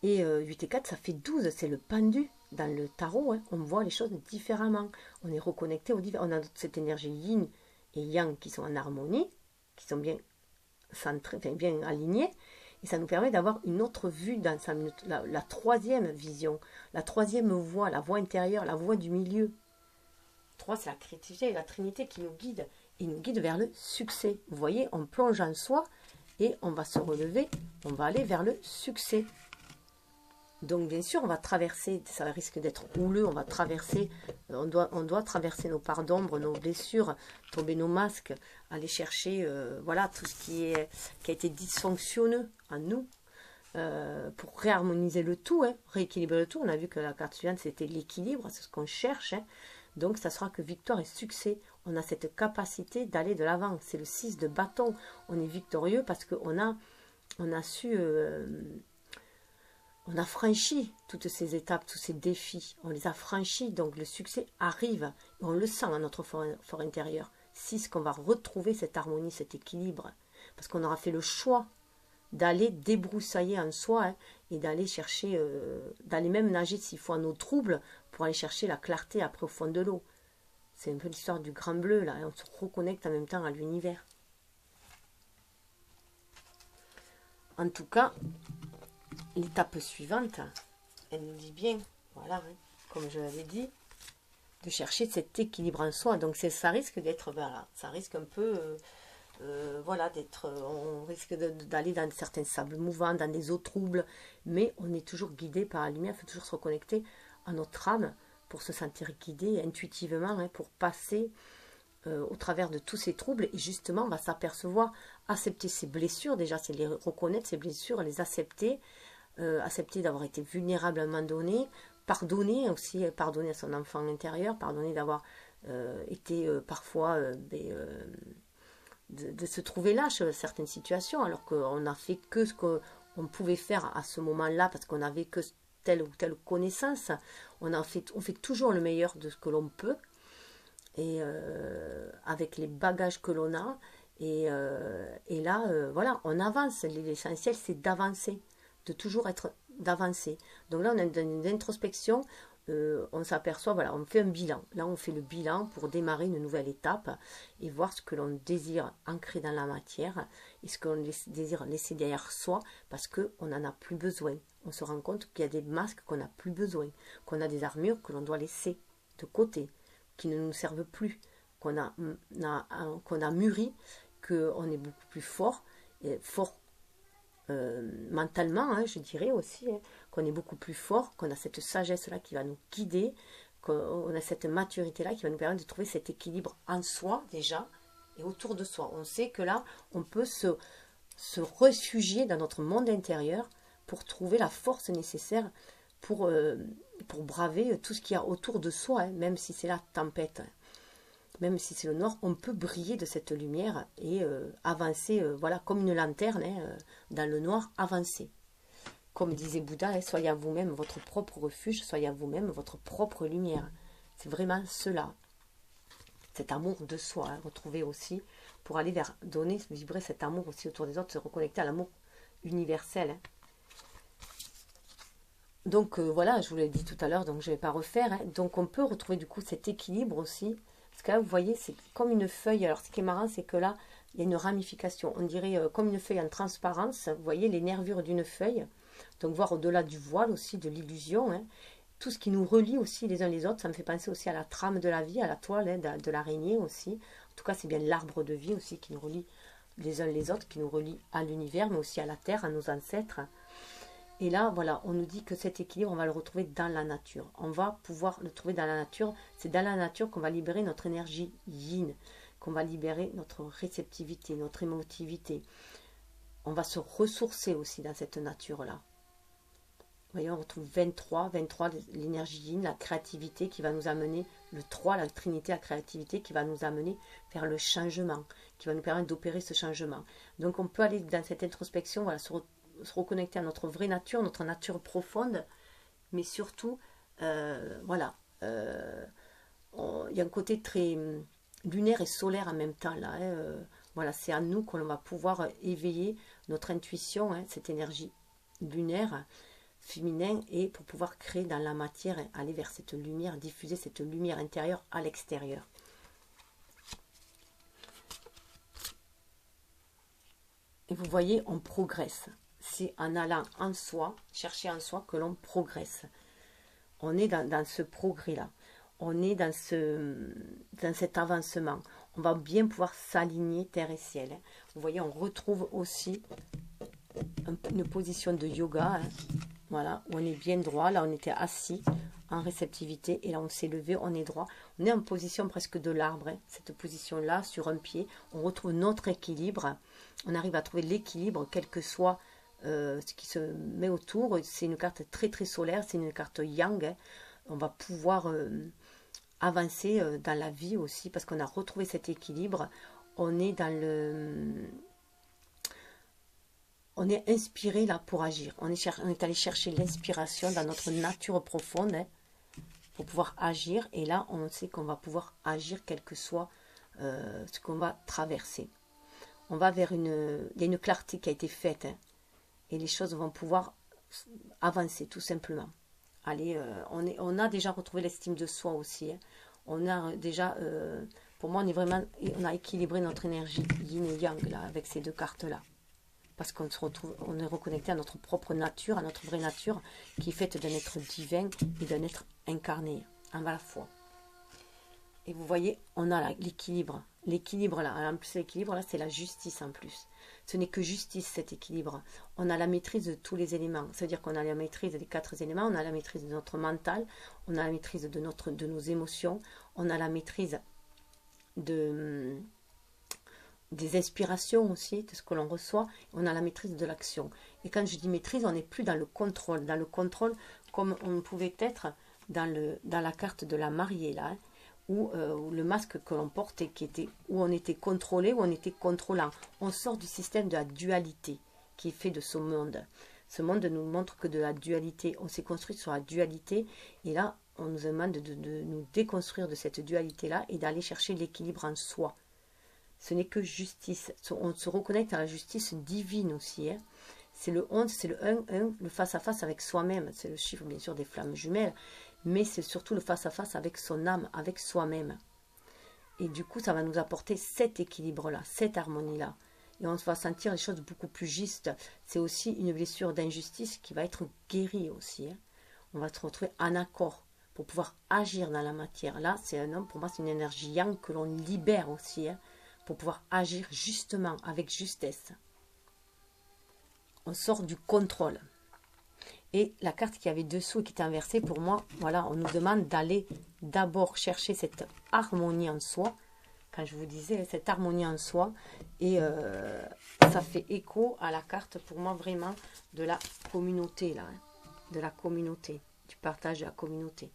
Et 8 et 4, ça fait 12, c'est le pendu. Dans le tarot, hein, on voit les choses différemment. On est reconnecté au divers. On a cette énergie yin et yang qui sont en harmonie, qui sont bien centrées, enfin, bien alignées. Et ça nous permet d'avoir une autre vue dans la troisième vision, la troisième voie, la voie intérieure, la voie du milieu. 3, c'est la créativité et la trinité qui nous guide. Et nous guide vers le succès. Vous voyez, on plonge en soi et on va se relever, on va aller vers le succès. Donc bien sûr, on va traverser, ça risque d'être houleux, on va traverser, on doit traverser nos parts d'ombre, nos blessures, tomber nos masques, aller chercher voilà, tout ce qui a été dysfonctionneux en nous, pour réharmoniser le tout, hein, rééquilibrer le tout. On a vu que la carte suivante, c'était l'équilibre, c'est ce qu'on cherche. Hein. Donc ça sera que victoire et succès. On a cette capacité d'aller de l'avant. C'est le 6 de bâton. On est victorieux parce qu'on a su... on a franchi toutes ces étapes, tous ces défis. On les a franchis, donc le succès arrive. Et on le sent dans notre fort intérieur. 6, qu'on va retrouver cette harmonie, cet équilibre. Parce qu'on aura fait le choix d'aller débroussailler en soi, hein, et d'aller chercher, d'aller même nager s'il faut en eau trouble, pour aller chercher la clarté après au fond de l'eau. C'est un peu l'histoire du grand bleu, là. Et on se reconnecte en même temps à l'univers. En tout cas, l'étape suivante, elle nous dit bien, voilà, hein, comme je l'avais dit, de chercher cet équilibre en soi. Donc ça risque d'être, voilà, ça risque un peu, voilà, on risque d'aller dans certains sables mouvants, dans des eaux troubles, mais on est toujours guidé par la lumière. Il faut toujours se reconnecter à notre âme pour se sentir guidé intuitivement, hein, pour passer au travers de tous ces troubles. Et justement, on va s'apercevoir, accepter ses blessures, déjà, c'est les reconnaître, ces blessures, les accepter, accepter d'avoir été vulnérable à un moment donné, pardonner aussi, pardonner à son enfant intérieur, pardonner d'avoir été parfois de se trouver lâche dans certaines situations, alors qu'on n'a fait que ce qu'on pouvait faire à ce moment-là, parce qu'on n'avait que telle ou telle connaissance. On fait toujours le meilleur de ce que l'on peut, et avec les bagages que l'on a, et là, voilà, on avance. L'essentiel, c'est d'avancer, de toujours être d'avancer. Donc là, on a une introspection, on s'aperçoit, voilà, on fait un bilan. Là, on fait le bilan pour démarrer une nouvelle étape et voir ce que l'on désire ancrer dans la matière et ce que l'on désire laisser derrière soi, parce qu'on n'en a plus besoin. On se rend compte qu'il y a des masques qu'on n'a plus besoin, qu'on a des armures que l'on doit laisser de côté, qui ne nous servent plus, qu'on a mûri, qu'on est beaucoup plus fort, et fort mentalement, hein, je dirais aussi, hein, qu'on est beaucoup plus fort, qu'on a cette sagesse-là qui va nous guider, qu'on a cette maturité-là qui va nous permettre de trouver cet équilibre en soi déjà et autour de soi. On sait que là, on peut se réfugier dans notre monde intérieur pour trouver la force nécessaire pour braver tout ce qu'il y a autour de soi, hein, même si c'est la tempête, hein, même si c'est le noir, on peut briller de cette lumière et avancer, voilà, comme une lanterne, hein, dans le noir, avancer. Comme disait Bouddha, hein, soyez à vous-même votre propre refuge, soyez à vous-même votre propre lumière. C'est vraiment cela. Cet amour de soi, hein, retrouver aussi, pour aller vers donner, vibrer cet amour aussi autour des autres, se reconnecter à l'amour universel. Hein. Donc voilà, je vous l'ai dit tout à l'heure, donc je ne vais pas refaire. Hein. Donc on peut retrouver du coup cet équilibre aussi. Parce que là, vous voyez, c'est comme une feuille. Alors ce qui est marrant, c'est que là, il y a une ramification. On dirait comme une feuille en transparence. Vous voyez les nervures d'une feuille. Donc voir au-delà du voile aussi, de l'illusion. Hein. Tout ce qui nous relie aussi les uns les autres. Ça me fait penser aussi à la trame de la vie, à la toile, hein, de l'araignée aussi. En tout cas, c'est bien l'arbre de vie aussi qui nous relie les uns les autres, qui nous relie à l'univers, mais aussi à la terre, à nos ancêtres. Et là, voilà, on nous dit que cet équilibre, on va le retrouver dans la nature. On va pouvoir le trouver dans la nature. C'est dans la nature qu'on va libérer notre énergie yin, qu'on va libérer notre réceptivité, notre émotivité. On va se ressourcer aussi dans cette nature-là. Vous voyez, on retrouve 23, l'énergie yin, la créativité qui va nous amener, le 3, la trinité, la créativité qui va nous amener vers le changement, qui va nous permettre d'opérer ce changement. Donc on peut aller dans cette introspection, voilà, se reconnecter à notre vraie nature, notre nature profonde, mais surtout, voilà, il y a un côté très lunaire et solaire en même temps, là, hein, voilà, c'est à nous qu'on va pouvoir éveiller notre intuition, hein, cette énergie lunaire, féminin, et pour pouvoir créer dans la matière, aller vers cette lumière, diffuser cette lumière intérieure à l'extérieur. Et vous voyez, on progresse. C'est en allant en soi, chercher en soi, que l'on progresse. On est dans ce progrès-là. On est dans cet avancement. On va bien pouvoir s'aligner terre et ciel. Vous voyez, on retrouve aussi une position de yoga. Hein. Voilà, où on est bien droit. Là, on était assis en réceptivité. Et là, on s'est levé, on est droit. On est en position presque de l'arbre. Hein. Cette position-là, sur un pied. On retrouve notre équilibre. On arrive à trouver l'équilibre, quel que soit ce qui se met autour. C'est une carte très très solaire, c'est une carte yang. Hein. On va pouvoir avancer dans la vie aussi, parce qu'on a retrouvé cet équilibre. On est dans on est inspiré là pour agir. On est allé chercher l'inspiration dans notre nature profonde, hein, pour pouvoir agir. Et là, on sait qu'on va pouvoir agir quel que soit ce qu'on va traverser. On va vers il y a une clarté qui a été faite, hein, et les choses vont pouvoir avancer tout simplement. Allez, on a déjà retrouvé l'estime de soi aussi. Hein. On a déjà, pour moi, on a équilibré notre énergie yin et yang là, avec ces deux cartes-là. Parce qu'on se retrouve, on est reconnecté à notre propre nature, à notre vraie nature, qui est faite d'un être divin et d'un être incarné, en la foi. Et vous voyez, on a l'équilibre. L'équilibre là, en plus l'équilibre là, c'est la justice en plus. Ce n'est que justice cet équilibre. On a la maîtrise de tous les éléments. C'est-à-dire qu'on a la maîtrise des 4 éléments, on a la maîtrise de notre mental, on a la maîtrise de nos émotions, on a la maîtrise des inspirations aussi, de ce que l'on reçoit, on a la maîtrise de l'action. Et quand je dis maîtrise, on n'est plus dans le contrôle. Dans le contrôle, comme on pouvait être dans la carte de la mariée là, hein, où le masque que l'on portait, où on était contrôlé, où on était contrôlant. On sort du système de la dualité qui est fait de ce monde. Ce monde nous montre que de la dualité. On s'est construit sur la dualité, et là, on nous demande de nous déconstruire de cette dualité-là et d'aller chercher l'équilibre en soi. Ce n'est que justice. On se reconnecte à la justice divine aussi. Hein. C'est le 11, c'est le 1, le face-à-face avec soi-même. C'est le chiffre, bien sûr, des flammes jumelles. Mais c'est surtout le face-à-face avec son âme, avec soi-même. Et du coup, ça va nous apporter cet équilibre-là, cette harmonie-là. Et on va sentir les choses beaucoup plus justes. C'est aussi une blessure d'injustice qui va être guérie aussi. Hein. On va se retrouver en accord pour pouvoir agir dans la matière. Là, c'est un homme, pour moi, c'est une énergie yang que l'on libère aussi, hein, pour pouvoir agir justement, avec justesse. On sort du contrôle. Et la carte qui avait dessous et qui était inversée, pour moi, voilà, on nous demande d'aller d'abord chercher cette harmonie en soi. Quand je vous disais, cette harmonie en soi. Et ça fait écho à la carte, pour moi, vraiment, de la communauté, là. Hein, de la communauté, du partage de la communauté.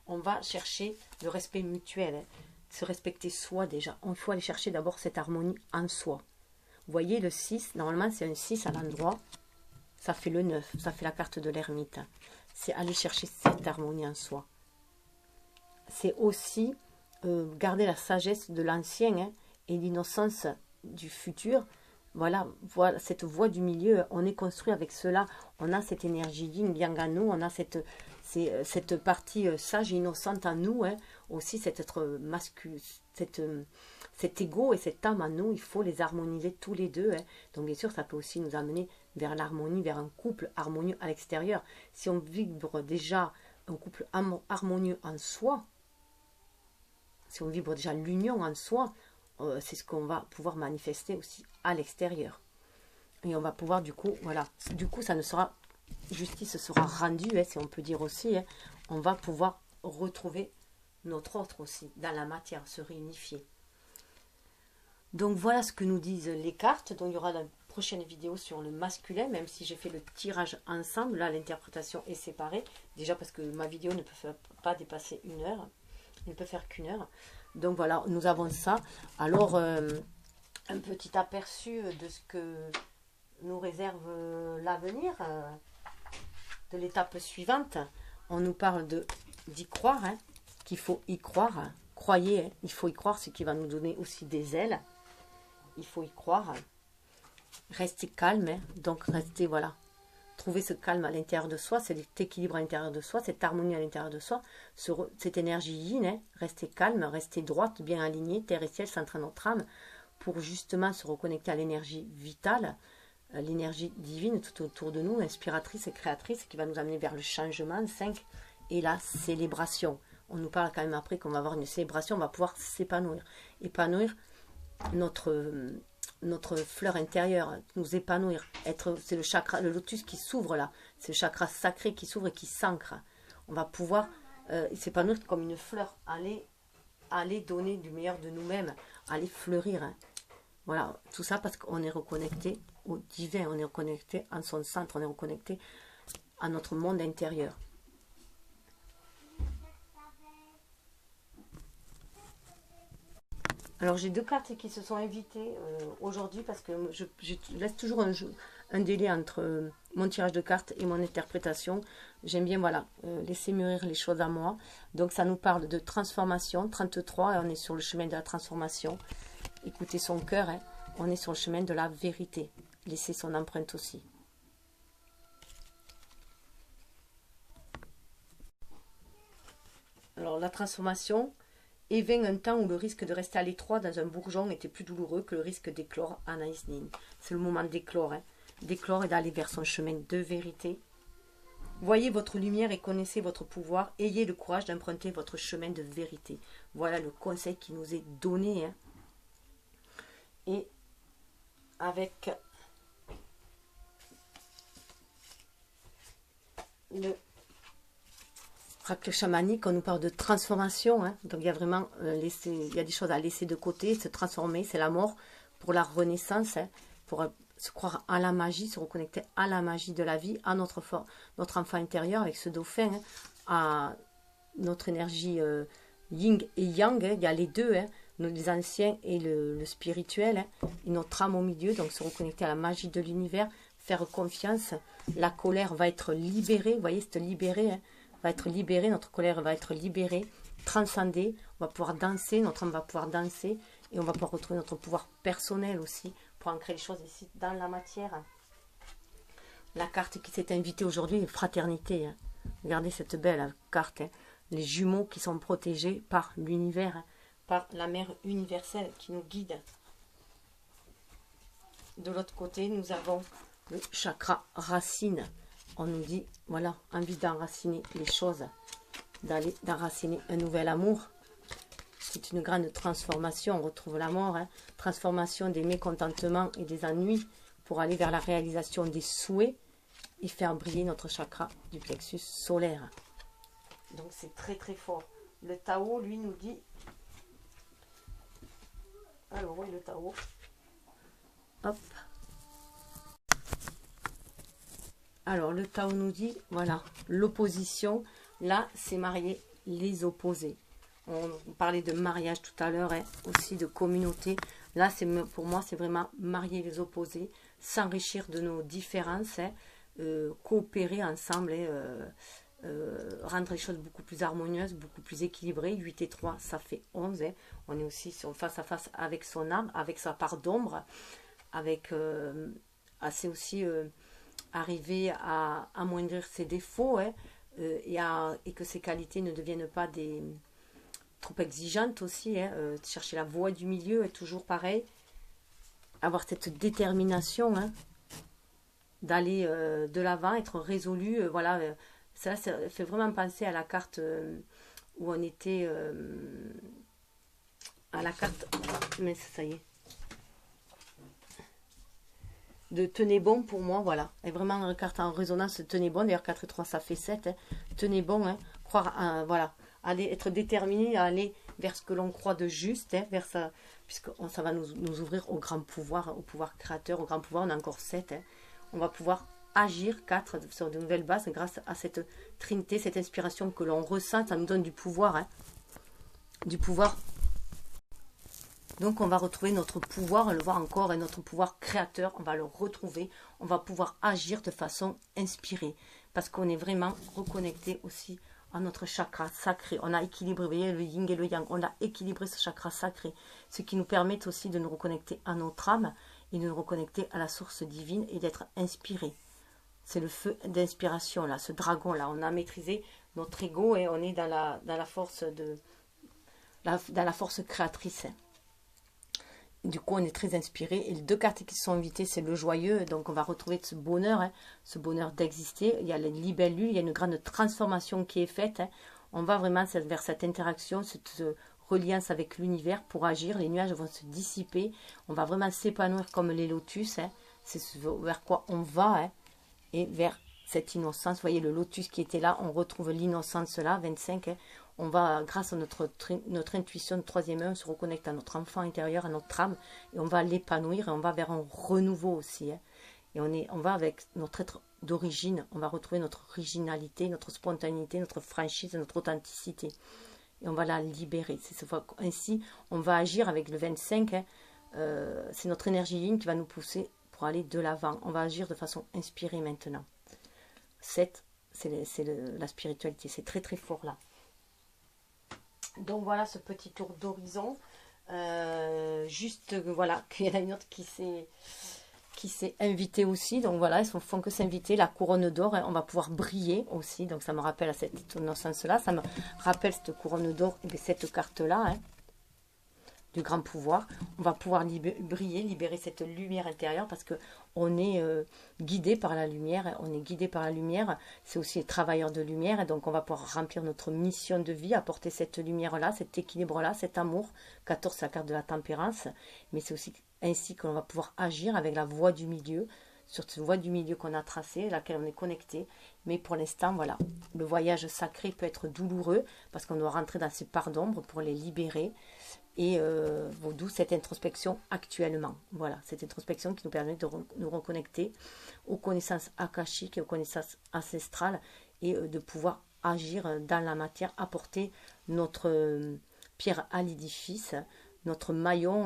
On va chercher le respect mutuel, hein, se respecter soi déjà. Il faut aller chercher d'abord cette harmonie en soi. Vous voyez, le 6, normalement, c'est un 6 à l'endroit. Ça fait le 9, ça fait la carte de l'ermite. C'est aller chercher cette harmonie en soi. C'est aussi garder la sagesse de l'ancien, hein, et l'innocence du futur. Voilà, voilà, cette voie du milieu, on est construit avec cela. On a cette énergie yin yang en nous, on a cette partie sage et innocente en nous, hein, aussi cet être masculin, cet ego et cette âme en nous, il faut les harmoniser tous les deux. Hein. Donc bien sûr, ça peut aussi nous amener vers l'harmonie, vers un couple harmonieux à l'extérieur. Si on vibre déjà un couple harmonieux en soi, si on vibre déjà l'union en soi, c'est ce qu'on va pouvoir manifester aussi à l'extérieur. Et on va pouvoir du coup, voilà, du coup ça ne sera, justice sera rendue, hein, si on peut dire aussi, hein, on va pouvoir retrouver notre autre aussi, dans la matière, se réunifier. Donc voilà ce que nous disent les cartes. Donc il y aura la prochaine vidéo sur le masculin, même si j'ai fait le tirage ensemble. Là, l'interprétation est séparée. Déjà parce que ma vidéo ne peut pas dépasser 1 heure. Il ne peut faire qu'1 heure. Donc voilà, nous avons ça. Alors, un petit aperçu de ce que nous réserve l'avenir, de l'étape suivante. On nous parle d'y croire, hein, qu'il faut y croire. Croyez, hein, il faut y croire, ce qui va nous donner aussi des ailes. Il faut y croire. Restez calme, hein, donc restez, voilà. Trouver ce calme à l'intérieur de soi, cet équilibre à l'intérieur de soi, cette harmonie à l'intérieur de soi, cette énergie yin, hein, restez calme, restez droite, bien alignée, terre et ciel, centre notre âme, pour justement se reconnecter à l'énergie vitale, l'énergie divine tout autour de nous, inspiratrice et créatrice, qui va nous amener vers le changement, 5, et la célébration. On nous parle quand même après qu'on va avoir une célébration, on va pouvoir s'épanouir. Épanouir notre fleur intérieure, nous épanouir. C'est le chakra, le lotus qui s'ouvre là. C'est le chakra sacré qui s'ouvre et qui s'ancre. On va pouvoir s'épanouir comme une fleur, aller donner du meilleur de nous-mêmes, aller fleurir. Hein. Voilà, tout ça parce qu'on est reconnecté au divin, on est reconnecté en son centre, on est reconnecté à notre monde intérieur. Alors j'ai 2 cartes qui se sont invitées aujourd'hui parce que je laisse toujours un délai entre mon tirage de cartes et mon interprétation. J'aime bien, voilà, laisser mûrir les choses à moi. Donc ça nous parle de transformation, 33, et on est sur le chemin de la transformation. Écoutez son cœur, hein, on est sur le chemin de la vérité. Laissez son empreinte aussi. Alors la transformation... Et vint un temps où le risque de rester à l'étroit dans un bourgeon était plus douloureux que le risque d'éclore. Anaïs Nin. C'est le moment d'éclore, hein. D'éclore et d'aller vers son chemin de vérité. Voyez votre lumière et connaissez votre pouvoir. Ayez le courage d'emprunter votre chemin de vérité. Voilà le conseil qui nous est donné. Hein. Et avec le oracle chamanique, on nous parle de transformation, hein. Donc il y a vraiment il y a des choses à laisser de côté, se transformer, c'est la mort pour la renaissance, hein, pour se croire à la magie, se reconnecter à la magie de la vie, à notre enfant intérieur avec ce dauphin, hein, à notre énergie yin et yang, hein. Il y a les deux, hein, les anciens et le spirituel, hein, et notre âme au milieu, donc se reconnecter à la magie de l'univers, faire confiance, la colère va être libérée, vous voyez, c'est libéré, hein, va être libérée, notre colère va être libérée, transcendée, on va pouvoir danser, notre âme va pouvoir danser, et on va pouvoir retrouver notre pouvoir personnel aussi, pour ancrer les choses ici dans la matière. La carte qui s'est invitée aujourd'hui est fraternité. Hein. Regardez cette belle carte, hein. Les jumeaux qui sont protégés par l'univers, hein, par la mère universelle qui nous guide. De l'autre côté, nous avons le chakra racine. On nous dit, voilà, envie d'enraciner les choses. d'enraciner un nouvel amour. C'est une grande transformation, on retrouve l'amour, hein. Transformation des mécontentements et des ennuis pour aller vers la réalisation des souhaits et faire briller notre chakra du plexus solaire. Donc c'est très très fort. Le Tao, lui, nous dit... Alors, oui, le Tao. Hop. Alors, le Tao nous dit, voilà, l'opposition, là, c'est marier les opposés. On parlait de mariage tout à l'heure, hein, aussi de communauté. Là, pour moi, c'est vraiment marier les opposés, s'enrichir de nos différences, hein, coopérer ensemble, hein, rendre les choses beaucoup plus harmonieuses, beaucoup plus équilibrées. 8 et 3, ça fait 11. Hein. On est aussi face à face avec son âme, avec sa part d'ombre, avec c'est aussi arriver à amoindrir ses défauts, hein, et que ses qualités ne deviennent pas trop exigeantes aussi. Hein, chercher la voie du milieu est toujours pareil. Avoir cette détermination, hein, d'aller de l'avant, être résolu, voilà. Ça fait vraiment penser à la carte où on était à la carte, mais ça y est, de tenez bon pour moi, voilà. Et vraiment une carte en résonance, tenez bon, d'ailleurs 4 et 3 ça fait 7, hein. Tenez bon, hein. Croire, voilà, aller être déterminé à aller vers ce que l'on croit de juste, hein, vers ça, puisque ça va nous ouvrir au grand pouvoir, au pouvoir créateur, au grand pouvoir. On a encore 7, hein. On va pouvoir agir 4 sur de nouvelles bases grâce à cette trinité, cette inspiration que l'on ressent. Ça nous donne du pouvoir, hein, du pouvoir. Donc on va retrouver notre pouvoir, on le voit encore, et notre pouvoir créateur, on va le retrouver. On va pouvoir agir de façon inspirée, parce qu'on est vraiment reconnecté aussi à notre chakra sacré. On a équilibré, vous voyez, le yin et le yang, on a équilibré ce chakra sacré, ce qui nous permet aussi de nous reconnecter à notre âme et de nous reconnecter à la source divine et d'être inspiré. C'est le feu d'inspiration, là, ce dragon-là. On a maîtrisé notre ego et on est dans la force dans la force créatrice. Du coup, on est très inspiré. Et les 2 cartes qui sont invitées, c'est le joyeux. Donc, on va retrouver ce bonheur, hein, ce bonheur d'exister. Il y a les libellules, il y a une grande transformation qui est faite. Hein. On va vraiment vers cette interaction, cette reliance avec l'univers pour agir. Les nuages vont se dissiper. On va vraiment s'épanouir comme les lotus. Hein. C'est vers quoi on va, hein. Et vers cette innocence, vous voyez le lotus qui était là, on retrouve l'innocence là, 25, hein. On va, grâce à notre intuition de 3e œil, on se reconnecte à notre enfant intérieur, à notre âme, et on va l'épanouir, et on va vers un renouveau aussi, hein. Et on va avec notre être d'origine, on va retrouver notre originalité, notre spontanéité, notre franchise, notre authenticité, et on va la libérer. Ainsi, on va agir avec le 25, hein. C'est notre énergie yin qui va nous pousser pour aller de l'avant. On va agir de façon inspirée maintenant. 7, c'est la spiritualité. C'est très très fort là. Donc voilà ce petit tour d'horizon. Juste voilà, qu'il y en a une autre qui s'est invitée aussi. Donc voilà, ils ne font que s'inviter. La couronne d'or, hein, on va pouvoir briller aussi. Donc ça me rappelle à cette innocence-là. Ça me rappelle cette couronne d'or et cette carte-là, hein, du grand pouvoir. On va pouvoir briller, libérer cette lumière intérieure, parce que on est guidé par la lumière. On est guidé par la lumière. C'est aussi les travailleurs de lumière. Et donc, on va pouvoir remplir notre mission de vie, apporter cette lumière-là, cet équilibre-là, cet amour. 14, c'est la carte de la tempérance. Mais c'est aussi ainsi que l'on va pouvoir agir avec la voie du milieu, sur cette voie du milieu qu'on a tracée, à laquelle on est connecté. Mais pour l'instant, voilà, le voyage sacré peut être douloureux, parce qu'on doit rentrer dans ces parts d'ombre pour les libérer. Et d'où cette introspection actuellement. Voilà, cette introspection qui nous permet de nous reconnecter aux connaissances akashiques et aux connaissances ancestrales, et de pouvoir agir dans la matière, apporter notre pierre à l'édifice, notre maillon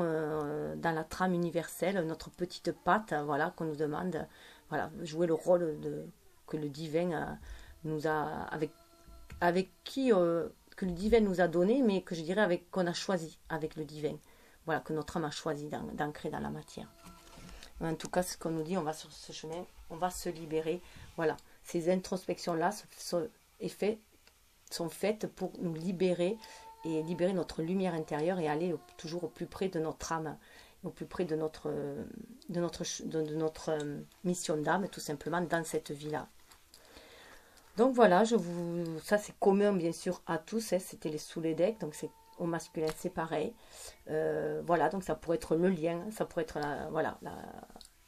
dans la trame universelle, notre petite patte, voilà, qu'on nous demande, voilà, jouer le rôle que le divin nous a, avec qui... que le divin nous a donné, mais que je dirais qu'on a choisi avec le divin. Voilà, que notre âme a choisi d'ancrer dans la matière. En tout cas, ce qu'on nous dit, on va sur ce chemin, on va se libérer. Voilà, ces introspections-là sont faites pour nous libérer, et libérer notre lumière intérieure, et aller toujours au plus près de notre âme, au plus près de notre mission d'âme, tout simplement, dans cette vie-là. Donc voilà, ça c'est commun bien sûr à tous, hein, c'était les sous les decks, donc c'est au masculin c'est pareil. Voilà, donc ça pourrait être le lien, ça pourrait être voilà,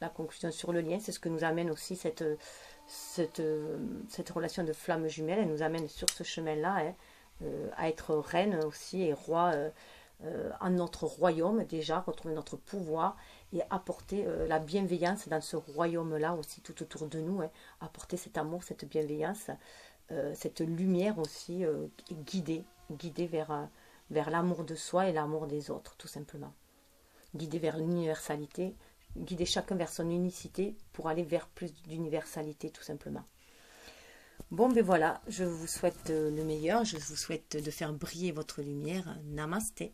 la conclusion sur le lien, c'est ce que nous amène aussi cette relation de flamme jumelle, elle nous amène sur ce chemin-là, hein, à être reine aussi et roi en notre royaume déjà, retrouver notre pouvoir et apporter la bienveillance dans ce royaume-là aussi tout autour de nous, hein, apporter cet amour, cette bienveillance, cette lumière aussi, guider vers l'amour de soi et l'amour des autres, tout simplement. Guider vers l'universalité, guider chacun vers son unicité pour aller vers plus d'universalité, tout simplement. Bon, ben voilà, je vous souhaite le meilleur, je vous souhaite de faire briller votre lumière. Namasté.